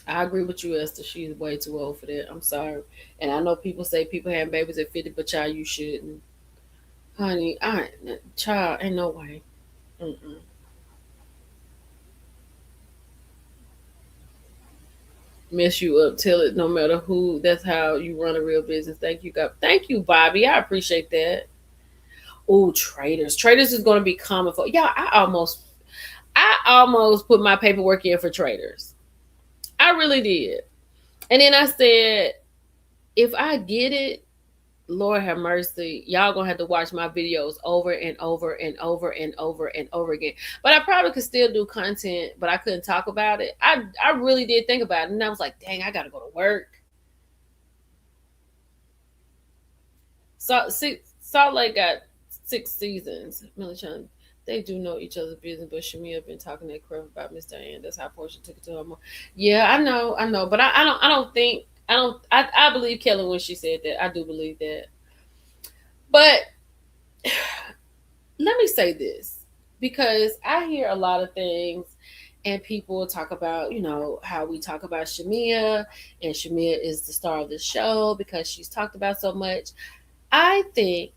I agree with you, Esther. She's way too old for that. I'm sorry. And I know people say people having babies at 50, but child, you shouldn't. Honey, child, ain't no way. Mm-mm. Mess you up, tell it no matter who. That's how you run a real business. Thank you, God. Thank you, Bobby. I appreciate that. Oh, Traders. Traders is going to be common for y'all. I almost put my paperwork in for Traders. I really did. And then I said, if I get it, Lord have mercy, y'all gonna have to watch my videos over and over and over and over and over again. But I probably could still do content, but I couldn't talk about it. I really did think about it, and I was like, dang, I gotta go to work. Salt Lake got 6 seasons. They do know each other's business, but Shamia been talking that crap about Miss Diane. That's how Portia took it to her mom. Yeah, I know, but I believe Kelly when she said that. I do believe that. But let me say this, because I hear a lot of things and people talk about, how we talk about Shamia, and Shamia is the star of the show because she's talked about so much. I think,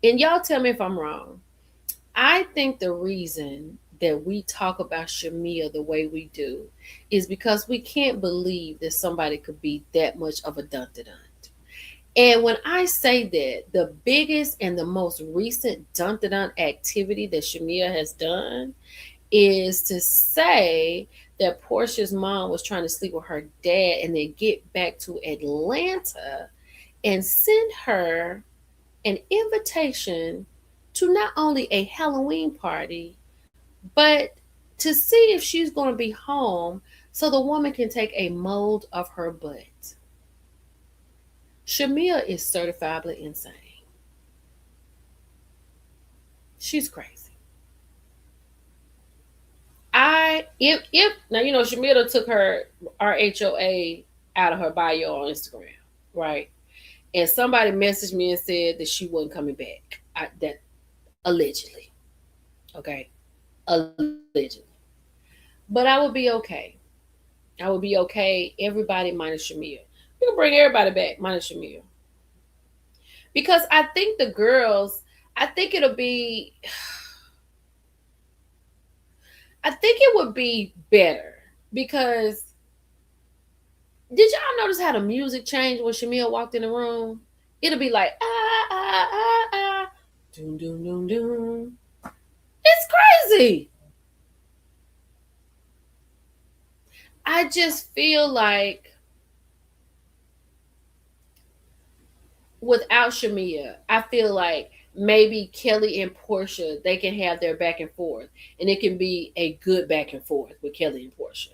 and y'all tell me if I'm wrong, I think the reason that we talk about Shamia the way we do is because we can't believe that somebody could be that much of a dun-da-dunt. And when I say that, the biggest and the most recent dun-da-dunt activity that Shamia has done is to say that Portia's mom was trying to sleep with her dad and then get back to Atlanta and send her an invitation to not only a Halloween party, but to see if she's going to be home so the woman can take a mold of her butt. Shamia is certifiably insane. She's crazy. If now Shamia took her RHOA out of her bio on Instagram, right? And somebody messaged me and said that she wasn't coming back. That allegedly, okay, allegedly. But I would be okay. I would be okay. Everybody minus Shamia. We can bring everybody back minus Shamia. Because I think the girls, I think it'll be, I think it would be better because did y'all notice how the music changed when Shamia walked in the room? It'll be like doom doom doom doom. It's crazy. I just feel like without Shamia, I feel like maybe Kelly and Portia, they can have their back and forth, and it can be a good back and forth with Kelly and Portia.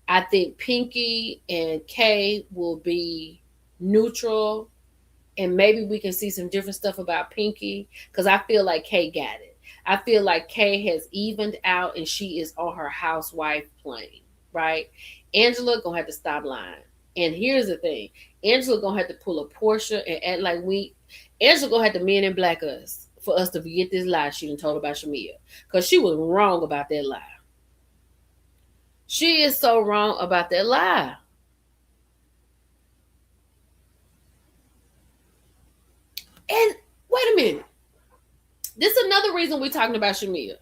I think Pinky and Kay will be neutral, and maybe we can see some different stuff about Pinky because I feel like Kay got it. I feel like Kay has evened out and she is on her housewife plane, right? Angela gonna have to stop lying. And here's the thing: Angela gonna have to pull a Portia and act like Angela gonna have to Men in Black us for us to forget this lie she done told about Shamia because she was wrong about that lie. She is so wrong about that lie. And wait a minute. This is another reason we're talking about Shamia.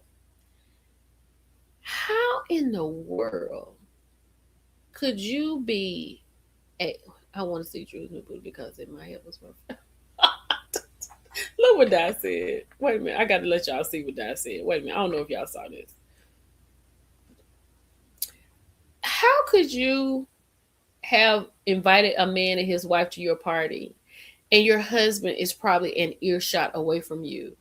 How in the world could you be I want to see Drew's new booty because in my head was my Look what Di said. Wait a minute. I got to let y'all see what Di said. Wait a minute. I don't know if y'all saw this. How could you have invited a man and his wife to your party and your husband is probably an earshot away from you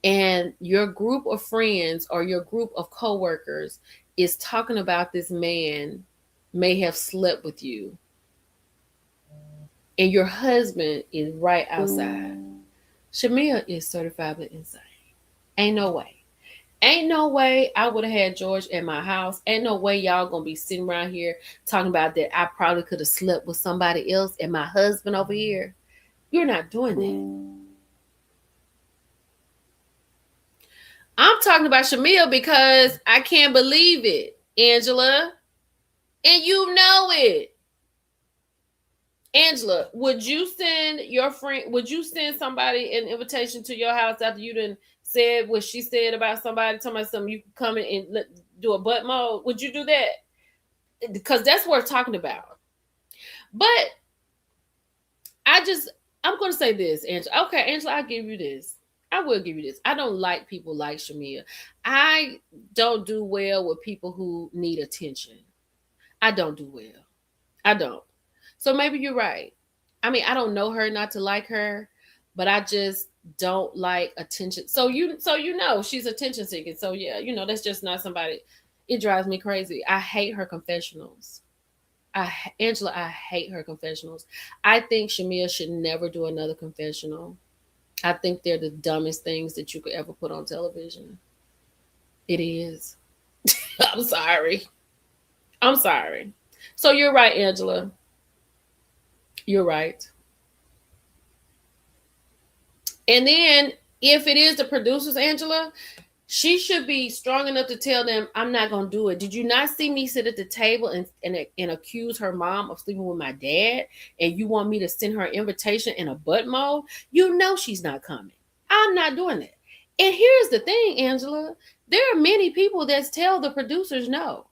and your group of friends or your group of coworkers is talking about this man may have slept with you and your husband is right outside? Shamia is certifiably insane. Ain't no way. Ain't no way I would have had George at my house. Ain't no way y'all gonna be sitting around here talking about that I probably could have slept with somebody else and my husband over here. You're not doing that. I'm talking about Shamia because I can't believe it, Angela. And you know it. Angela, would you send somebody an invitation to your house after you done said what she said about somebody, talking about something you can come in and do a butt mode? Would you do that? Because that's worth talking about. But I'm going to say this, Angela. Okay, Angela, I'll give you this. I will give you this. I don't like people like Shamia. I don't do well with people who need attention. I don't do well. I don't. So maybe you're right. I mean, I don't know her not to like her, but I just don't like attention. So she's attention seeking. So yeah, that's just not somebody. It drives me crazy. I hate her confessionals. Angela, I hate her confessionals. I think Shamia should never do another confessional. I think they're the dumbest things that you could ever put on television. It is. I'm sorry. So you're right, Angela. You're right. And then if it is the producers, Angela, she should be strong enough to tell them, I'm not going to do it. Did you not see me sit at the table and accuse her mom of sleeping with my dad? And you want me to send her an invitation in a butt mode? You know she's not coming. I'm not doing that. And here's the thing, Angela. There are many people that tell the producers no.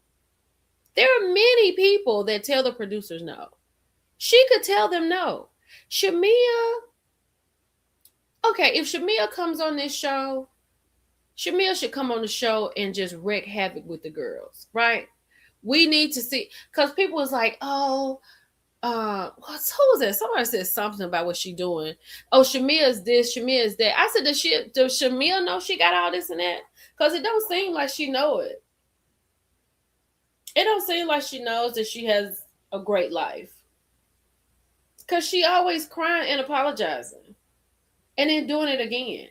There are many people that tell the producers no. She could tell them no. Shamia, okay, if Shamia comes on this show, Shamia should come on the show and just wreak havoc with the girls, right? We need to see, because people was like, oh, who was that? Somebody said something about what she doing. Oh, Shamia's this, Shamia's that. I said, does Shamia know she got all this and that? Because it don't seem like she know it. It don't seem like she knows that she has a great life. Because she always crying and apologizing. And then doing it again.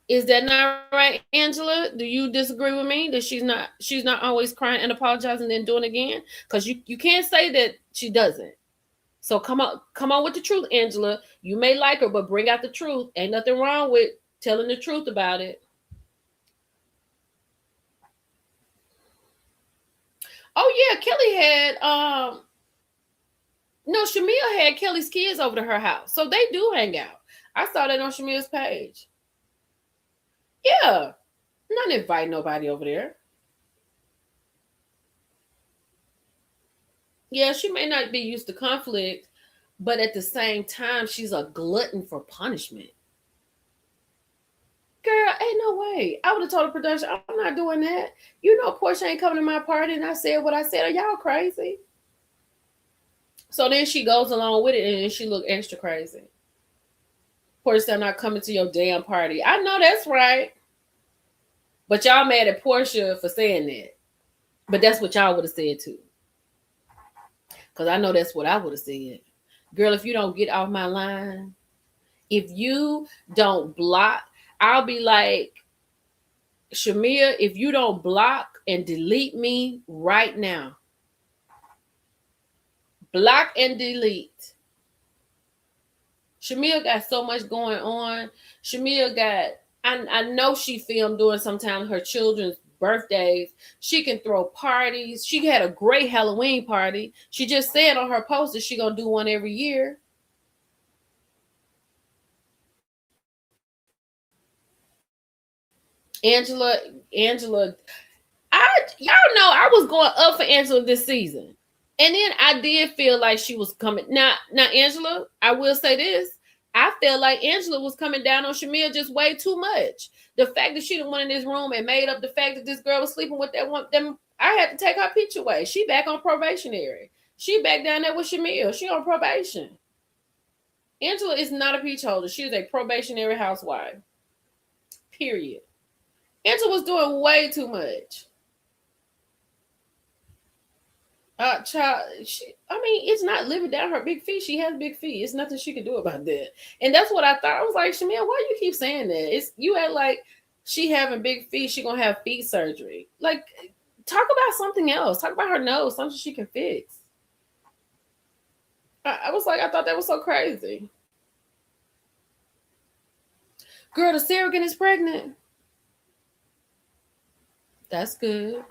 Is that not right, Angela? Do you disagree with me that she's not always crying and apologizing and then doing it again? Because you can't say that she doesn't. So come on with the truth, Angela. You may like her, but bring out the truth. Ain't nothing wrong with telling the truth about it. Oh yeah, Kelly had no, Shamia had Kelly's kids over to her house. So they do hang out. I saw that on Shamia's page. Yeah. Not invite nobody over there. Yeah, she may not be used to conflict, but at the same time, she's a glutton for punishment. Girl, ain't no way. I would have told the production, I'm not doing that. You know, Portia ain't coming to my party, and I said what I said. Are y'all crazy? So then she goes along with it, and she look extra crazy. Portia, I'm not coming to your damn party. I know that's right. But y'all mad at Portia for saying that. But that's what y'all would have said too. Because I know that's what I would have said. Girl, if you don't get off my line, if you don't block, I'll be like, Shamia, if you don't block and delete me right now, block and delete. Shamia got so much going on. Shamia got, I know she filmed during sometimes her children's birthdays. She can throw parties. She had a great Halloween party. She just said on her post that she gonna do one every year. Angela, y'all know I was going up for Angela this season. And then I did feel like she was coming. Now, Angela, I will say this. I felt like Angela was coming down on Shamia just way too much. The fact that she didn't went in this room and made up the fact that this girl was sleeping with that one, I had to take her picture away. She back on probationary. She back down there with Shamia. She on probation. Angela is not a peach holder. She is a probationary housewife. Period. Angela was doing way too much. Child, it's not living down her big feet. She has big feet. It's nothing she can do about that. And that's what I thought. I was like, Shamia, why you keep saying that? It's you act like she having big feet. She gonna have feet surgery. Like, talk about something else. Talk about her nose, something she can fix. I was like, I thought that was so crazy. Girl, the surrogate is pregnant. That's good.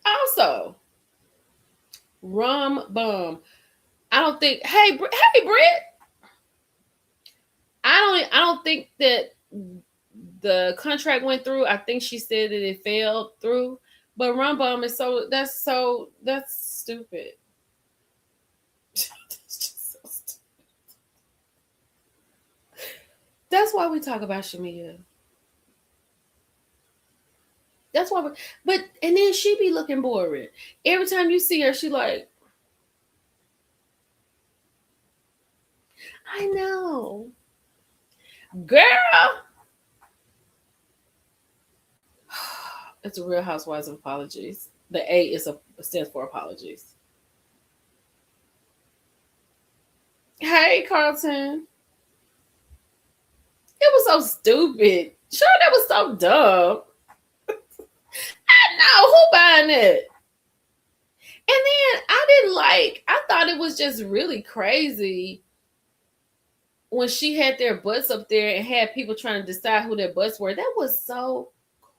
Also, rum bum. I don't think. Hey, Britt. I don't think that the contract went through. I think she said that it fell through. But rum bum is that's stupid. That's why we talk about Shamia. That's why, and then she be looking boring. Every time you see her, she like, I know. Girl. It's a Real Housewives of Apologies. The A stands for apologies. Hey, Carlton. It was so stupid. Sure, that was so dumb. I know who buying it. And then I thought it was just really crazy when she had their butts up there and had people trying to decide who their butts were. That was so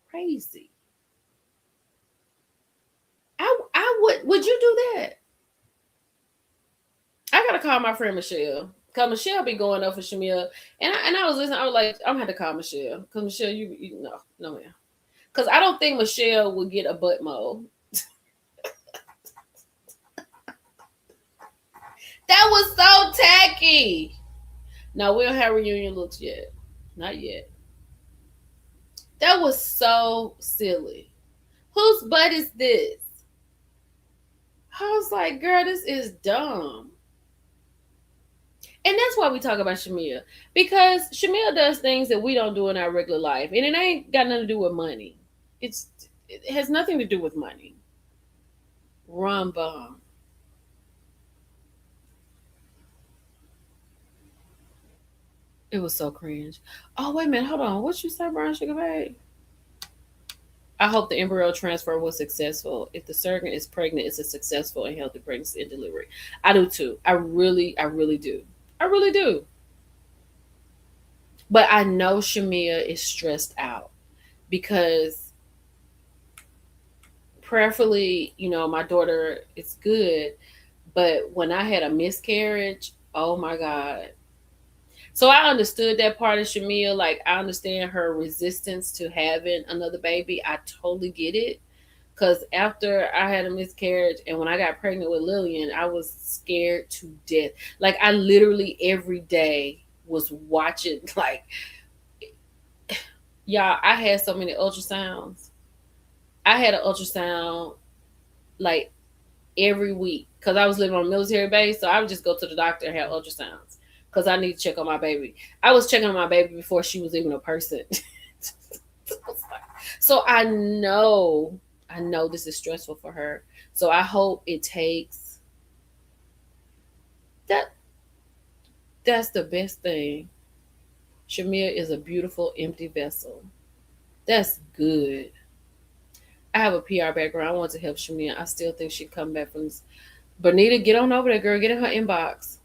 crazy. Would you do that? I gotta call my friend Michelle. Because Michelle be going up for Shamia. And I was listening, I was like, I'm gonna have to call Michelle. Because Michelle, you no man. Because I don't think Michelle would get a butt mold. That was so tacky. No, we don't have reunion looks yet. Not yet. That was so silly. Whose butt is this? I was like, girl, this is dumb. And that's why we talk about Shamia. Because Shamia does things that we don't do in our regular life. And it ain't got nothing to do with money. It has nothing to do with money. Rum bomb. It was so cringe. Oh, wait a minute, hold on. What you say, Brown Sugar Babe? I hope the embryo transfer was successful. If the surrogate is pregnant, it's a successful and healthy pregnancy and delivery. I do too. I really do. I really do. But I know Shamia is stressed out because prayerfully, my daughter is good. But when I had a miscarriage, oh my God. So I understood that part of Shamia. Like, I understand her resistance to having another baby. I totally get it. Because after I had a miscarriage and when I got pregnant with Lillian, I was scared to death. Like, I literally every day was watching, like, y'all, I had so many ultrasounds. I had an ultrasound like every week because I was living on a military base. So I would just go to the doctor and have ultrasounds because I need to check on my baby. I was checking on my baby before she was even a person. So I know this is stressful for her. So I hope it takes that. That's the best thing. Shamia is a beautiful empty vessel. That's good. I have a PR background. I want to help Shamia. I still think she'd come back from this. Bonita, get on over there, girl. Get in her inbox.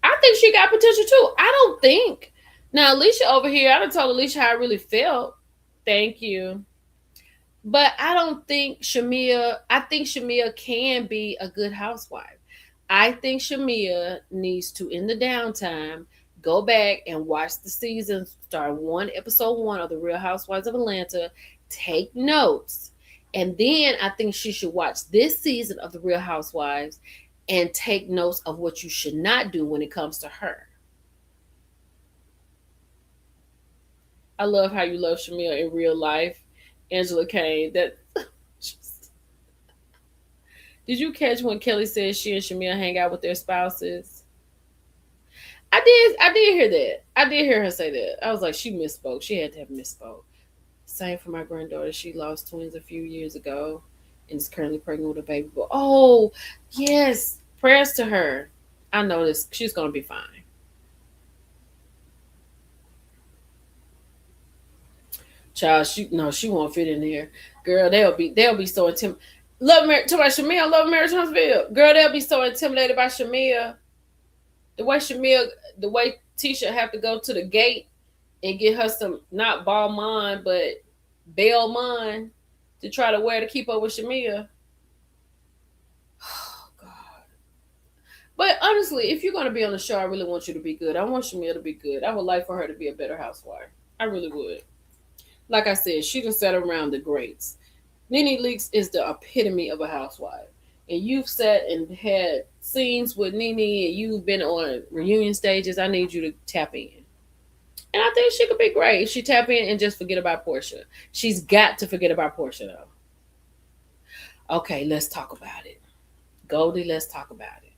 I think she got potential too. I don't think. Now, Alicia over here, I done told Alicia how I really felt. Thank you. But I don't think I think Shamia can be a good housewife. I think Shamia needs to, in the downtime, go back and watch the season, start episode 1 of The Real Housewives of Atlanta, take notes. And then I think she should watch this season of The Real Housewives and take notes of what you should not do when it comes to her. I love how you love Shamia in real life. Angela Kane. Did you catch when Kelly said she and Shamia hang out with their spouses? I did hear that. I did hear her say that. I was like, she misspoke. She had to have misspoke. Same for my granddaughter. She lost twins a few years ago and is currently pregnant with a baby boy. Oh, yes. Prayers to her. I know this. She's gonna be fine. Child, she won't fit in there. Girl, they'll be so intimidated. Talk about Shamia, Love Marriage Huntsville. Girl, they'll be so intimidated by Shamia. The way Tisha have to go to the gate and get her some, not Balmain, but Belmont to try to wear to keep up with Shamia. Oh, God. But honestly, if you're going to be on the show, I really want you to be good. I want Shamia to be good. I would like for her to be a better housewife. I really would. Like I said, she done sat around the greats. Nene Leakes is the epitome of a housewife. And you've sat and had scenes with Nene and you've been on reunion stages. I need you to tap in. And I think she could be great. She tap in and just forget about Portia. She's got to forget about Portia, though. Okay, let's talk about it. Goldie, let's talk about it.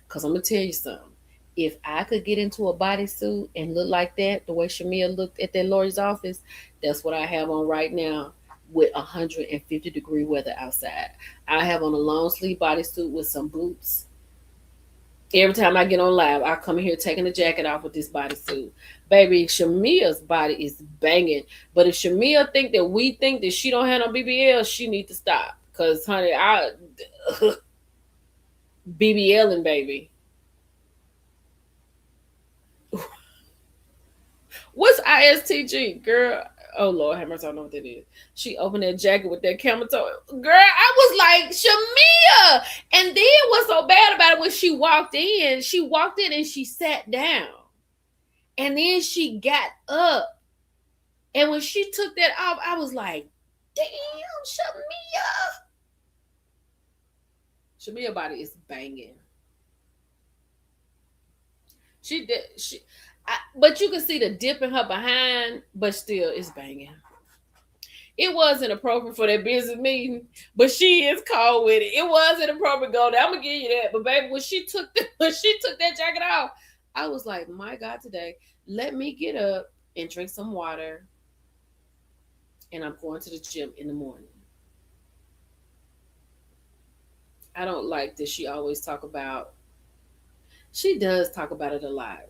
Because I'm going to tell you something. If I could get into a bodysuit and look like that, the way Shamia looked at that Lori's office, that's what I have on right now with 150-degree weather outside. I have on a long sleeve bodysuit with some boots. Every time I get on live, I come in here taking the jacket off with this bodysuit. Baby, Shamia's body is banging. But if Shamia think that she don't have no BBL, she need to stop. Because, honey, BBLing, baby. What's ISTG, girl? Oh, Lord, have mercy, I don't know what that is. She opened that jacket with that camel toe. Girl, I was like, Shamia. And then what's so bad about it, when she walked in and she sat down. And then she got up. And when she took that off, I was like, damn, Shamia. Shamia body is banging. But you can see the dip in her behind, but still it's banging. It wasn't appropriate for that business meeting, but she is cold with it. It wasn't appropriate. Go there. I'm gonna give you that. But baby, when she took that jacket off, I was like, my God, today, let me get up and drink some water, and I'm going to the gym in the morning. I don't like that she always talk about. She does talk about it a lot.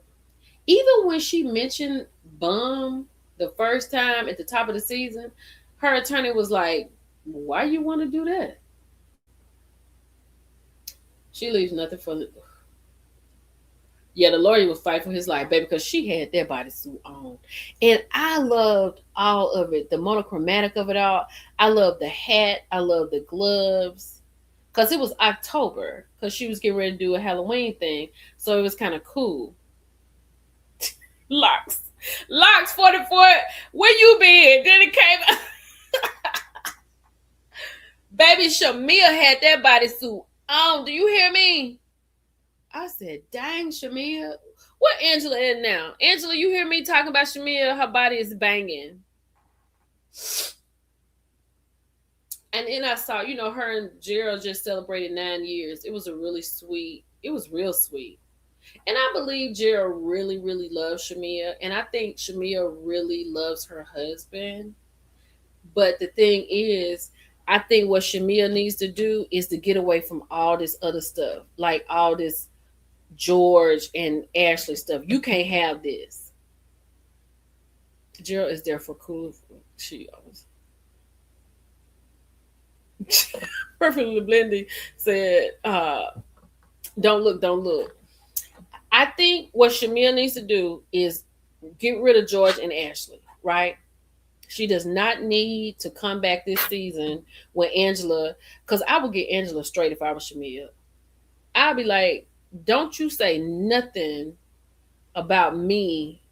Even when she mentioned bum the first time at the top of the season, her attorney was like, "Why you want to do that?" She leaves nothing for the. Yeah, the lawyer was fighting for his life, baby, because she had that bodysuit on. And I loved all of it. The monochromatic of it all. I loved the hat. I loved the gloves. Because it was October. Because she was getting ready to do a Halloween thing. So it was kind of cool. Locks. Locks 44. Where you been? Then it came. Baby, Shamia had that bodysuit on. Do you hear me? I said, dang, Shamia. What Angela is now? Angela, you hear me talking about Shamia? Her body is banging. And then I saw, her and Gerald just celebrated 9 years. It was real sweet. And I believe Gerald really, really loves Shamia. And I think Shamia really loves her husband. But the thing is, I think what Shamia needs to do is to get away from all this other stuff. Like all this George and Ashley stuff. You can't have this. Gerald is there for cool. She always. Perfectly Blendy said, don't look. I think what Shamia needs to do is get rid of George and Ashley, right? She does not need to come back this season when Angela, because I would get Angela straight if I was Shamia. I'd be like, don't you say nothing about me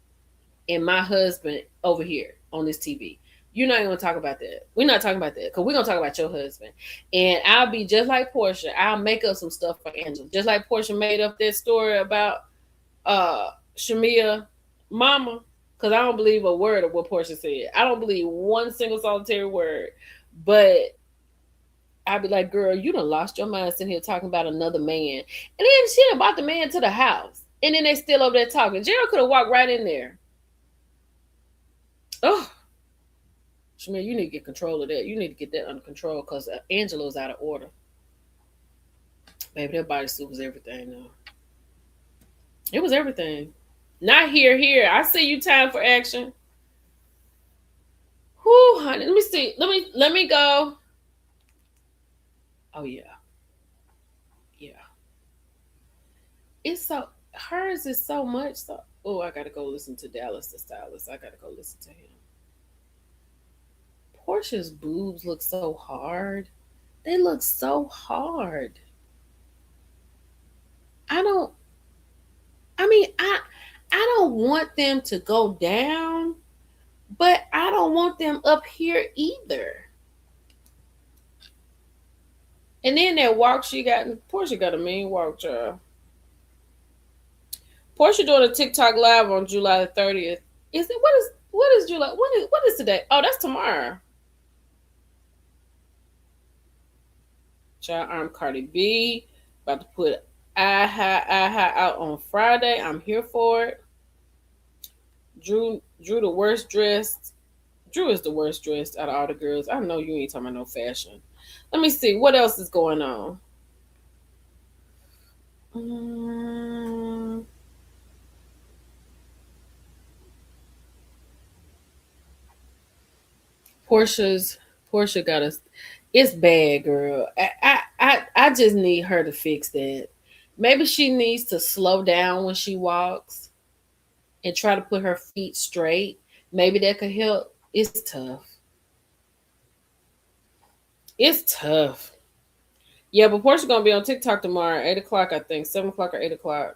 and my husband over here on this TV. You're not going to talk about that. We're not talking about that because we're going to talk about your husband. And I'll be just like Portia. I'll make up some stuff for Angela. Just like Portia made up that story about Shamia mama, because I don't believe a word of what Portia said. I don't believe one single solitary word. But I'd be like, girl, you done lost your mind sitting here talking about another man. And then she done brought the man to the house. And then they still over there talking. Gerald could have walked right in there. Oh, Shamir, you need to get control of that. You need to get that under control because Angela's out of order. Baby, that bodysuit was everything, though. It was everything. Not here. I see you. Time for action. Whoo, honey. Let me see. Let me go. Oh, yeah. It's so, hers is so much. So, oh, I got to go listen to Dallas the Stylist. I got to go listen to him. Portia's boobs look so hard. They look so hard. I don't want them to go down, but I don't want them up here either. And then that walk Portia got a mean walk, child. Portia doing a TikTok live on July the 30th. What is July? What is today? Oh, that's tomorrow. Child, I'm Cardi B. About to put I out on Friday. I'm here for it. Drew the worst dressed. Drew is the worst dressed out of all the girls. I know you ain't talking about no fashion. Let me see what else is going on. Portia got us. It's bad, girl. I just need her to fix that. Maybe she needs to slow down when she walks and try to put her feet straight. Maybe that could help. It's tough. Yeah, but Portia's gonna be on TikTok tomorrow, 8:00, I think, 7:00 or 8:00.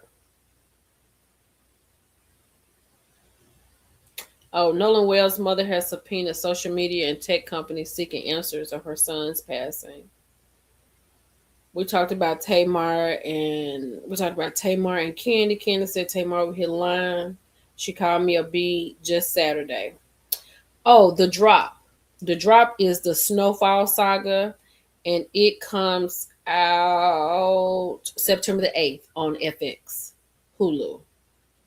Oh, Nolan Wells' mother has subpoenaed social media and tech companies seeking answers of her son's passing. We talked about Tamar and Candy. Candy said Tamar would hit the line. She called me a B just Saturday. Oh, the drop. The Drop is the Snowfall Saga, and it comes out September the 8th on FX, Hulu.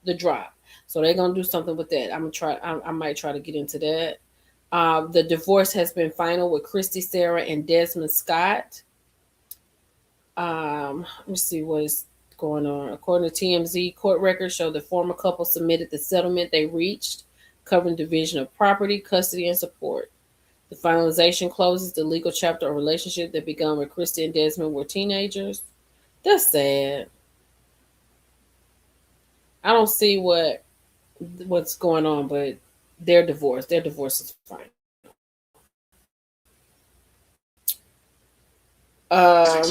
The Drop. So they're gonna do something with that. I'm gonna try. I might try to get into that. The divorce has been final with Christy Sarah and Desmond Scott. Let me see what is going on. According to TMZ, court records show the former couple submitted the settlement they reached, covering division of property, custody, and support. The finalization closes the legal chapter of relationship that began when Christy and Desmond were teenagers. That's sad. I don't see what's going on, but they're divorced. Their divorce is fine. I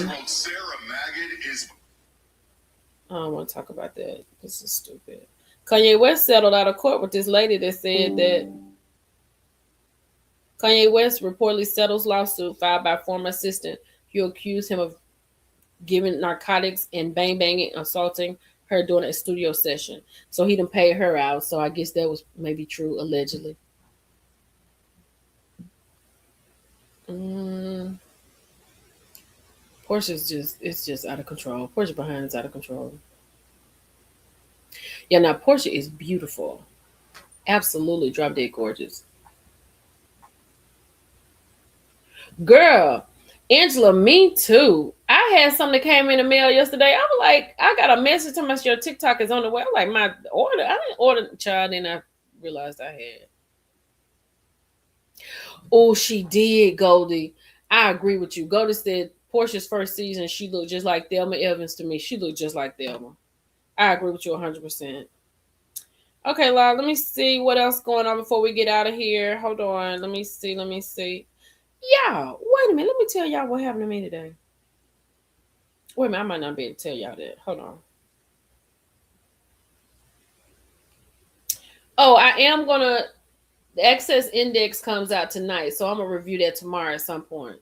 don't want to talk about that. This is stupid. Kanye West settled out of court with this lady that said that Kanye West reportedly settles lawsuit filed by former assistant who accused him of giving narcotics and banging, assaulting her during a studio session. So he didn't pay her out. So I guess that was maybe true, allegedly. Portia's just out of control. Portia behind is out of control. Yeah, now Portia is beautiful. Absolutely drop dead gorgeous. Girl, Angela, me too. I had something that came in the mail yesterday. I was like, I got a message to my your TikTok is on the way. I'm like, my order. I didn't order the child, and I realized I had. Oh, she did, Goldie. I agree with you. Goldie said Portia's first season, she looked just like Thelma Evans to me. She looked just like Thelma. I agree with you 100%. Okay, Lyle, let me see what else going on before we get out of here. Hold on. Let me see. Yeah, wait a minute. Let me tell y'all what happened to me today. Wait a minute. I might not be able to tell y'all that. Hold on. Oh, I am going to. The excess index comes out tonight, so I'm going to review that tomorrow at some point.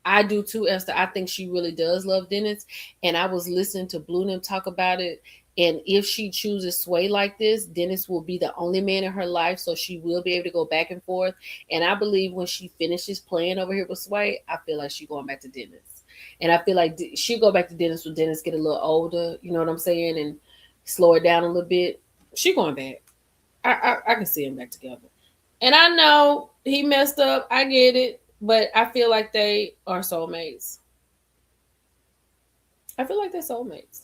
I do too, Esther. I think she really does love Dennis. And I was listening to Blue Nim talk about it. And if she chooses Sway like this, Dennis will be the only man in her life. So she will be able to go back and forth. And I believe when she finishes playing over here with Sway, I feel like she's going back to Dennis. And I feel like she'll go back to Dennis when Dennis get a little older. You know what I'm saying? And slow it down a little bit. She going back. I can see them back together. And I know he messed up. I get it. But I feel like they are soulmates. I feel like they're soulmates.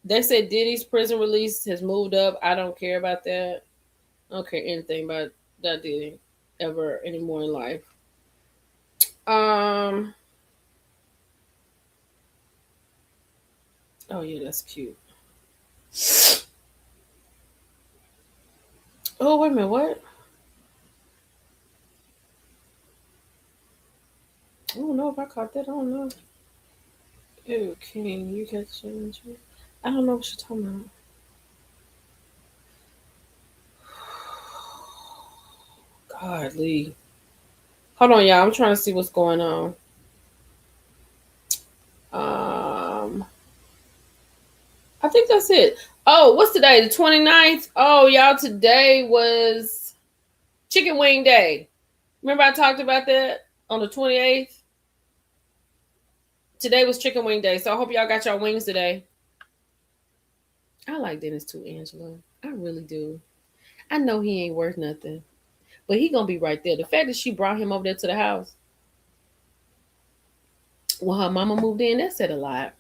They said Diddy's prison release has moved up. I don't care about that. I don't care anything about that Diddy ever anymore in life. Oh yeah, that's cute. Oh wait a minute, what? I don't know if I caught that. I don't know. Ew, King, you catch it? I don't know what you're talking about. God, Lee. Hold on, y'all. I'm trying to see what's going on. I think that's it. Oh, what's today? The 29th? Oh, y'all, today was Chicken Wing Day. Remember I talked about that on the 28th? Today was Chicken Wing Day, so I hope y'all got y'all wings today. I like Dennis too, Angela. I really do. I know he ain't worth nothing, but he gonna be right there. The fact that she brought him over there to the house when her mama moved in, that said a lot.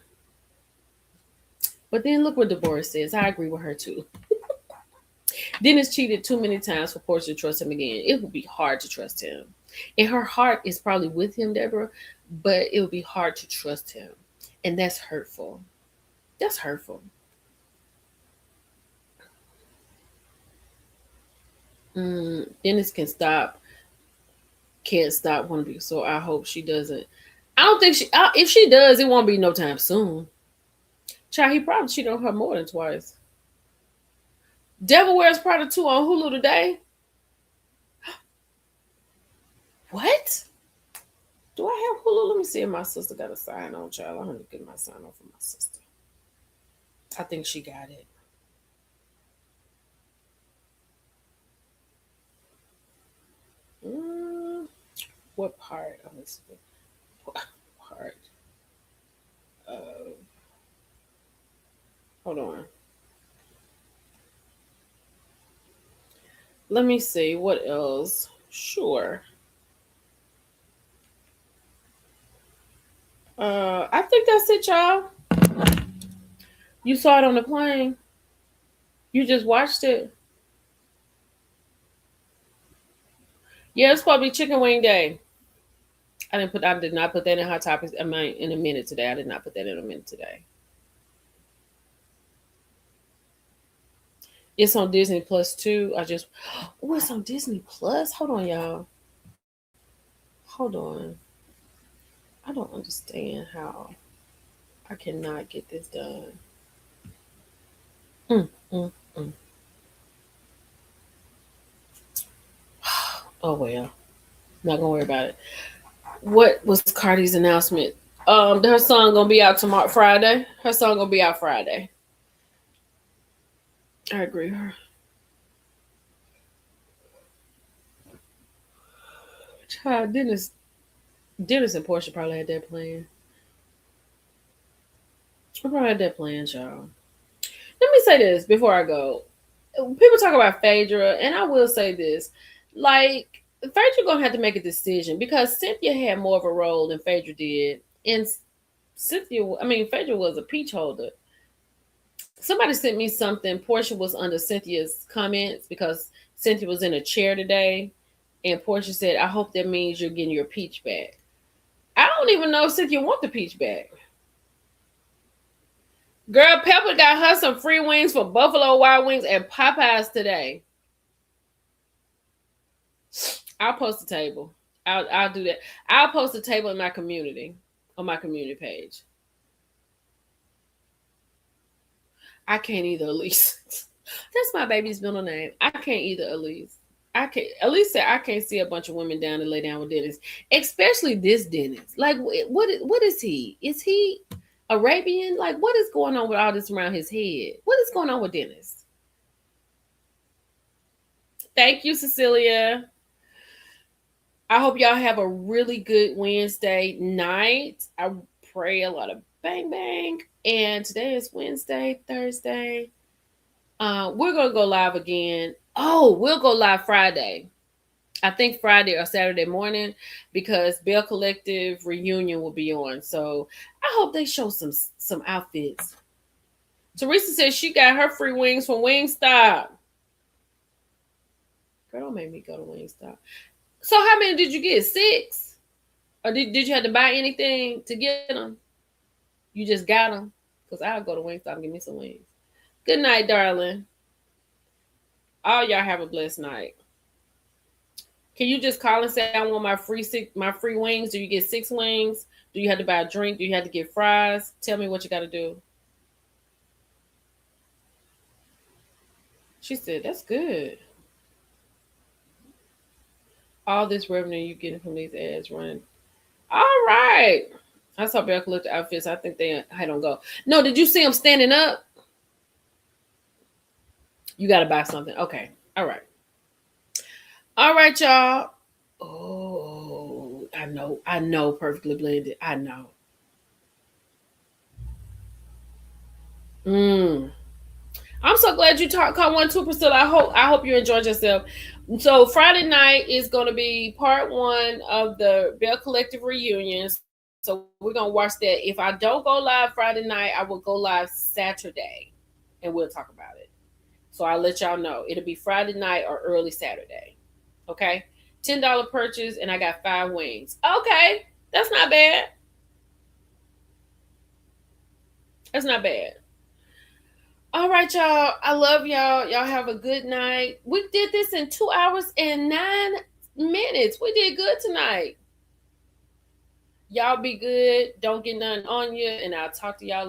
But then look what Deborah says. I agree with her too. Dennis cheated too many times for Portia to trust him again. It would be hard to trust him. And her heart is probably with him, Deborah, but it would be hard to trust him. And that's hurtful. That's hurtful. Dennis can't stop one of you. So I hope she doesn't. I don't think if she does, it won't be no time soon. Child, he probably cheated on her more than twice. Devil Wears Prada 2 on Hulu today. What? Do I have Hulu? Let me see if my sister got a sign on, child. I'm going to get my sign on for my sister. I think she got it. What part of this part of hold on. Let me see what else. Sure. I think that's it, y'all. You saw it on the plane. You just watched it. Yeah, it's probably chicken wing day. I did not put that in hot topics. I mean, in a minute today. I did not put that in a minute today. It's on Disney Plus too. Oh, it's on Disney Plus. Hold on, y'all. Hold on. I don't understand how I cannot get this done. Mm, mm, mm. Oh well. Not gonna worry about it. What was Cardi's announcement? Her song gonna be out tomorrow, Friday. Her song gonna be out Friday. I agree with her. Child, Dennis and Portia probably had that plan. I probably had that plan, y'all. Let me say this before I go. People talk about Phaedra, and I will say this. Like, Phaedra gonna have to make a decision because Cynthia had more of a role than Phaedra did. And Phaedra was a peach holder. Somebody sent me something. Portia was under Cynthia's comments because Cynthia was in a chair today. And Portia said, I hope that means you're getting your peach back. I don't even know if Cynthia want the peach back. Girl, Pepper got her some free wings from Buffalo Wild Wings and Popeyes today. I'll post a table. I'll do that. I'll post a table in my community, on my community page. I can't either, Elise. That's my baby's middle name. I can't either, Elise. Elise said I can't see a bunch of women down and lay down with Dennis, especially this Dennis. Like, what is he? Is he Arabian? Like, what is going on with all this around his head? What is going on with Dennis? Thank you, Cecilia. I hope y'all have a really good Wednesday night. I pray a lot of bang bang. And today is Wednesday, Thursday. We're gonna go live again. Oh, we'll go live Friday. I think Friday or Saturday morning because Bell Collective reunion will be on. So I hope they show some outfits. Teresa says she got her free wings from Wingstop. Girl, don't make me go to Wingstop. So how many did you get? 6? Or did you have to buy anything to get them? You just got them? Because I'll go to Wingstop and get me some wings. Good night, darling. All y'all have a blessed night. Can you just call and say I want my free wings? Do you get 6 wings? Do you have to buy a drink? Do you have to get fries? Tell me what you got to do. She said, that's good. All this revenue you getting from these ads running. All right. I saw Bell Collective outfits. I think they don't go. No, did you see them standing up? You got to buy something. Okay. All right. All right, y'all. Oh, I know. Perfectly Blended. I know. I'm so glad you caught 1-2 Priscilla. I hope you enjoyed yourself. So Friday night is going to be part 1 of the Bell Collective reunions. So we're going to watch that. If I don't go live Friday night, I will go live Saturday and we'll talk about it. So I'll let y'all know. It'll be Friday night or early Saturday. Okay? $10 purchase and I got 5 wings. Okay. That's not bad. That's not bad. All right, y'all. I love y'all. Y'all have a good night. We did this in 2 hours and 9 minutes. We did good tonight. Y'all be good. Don't get nothing on you. And I'll talk to y'all later.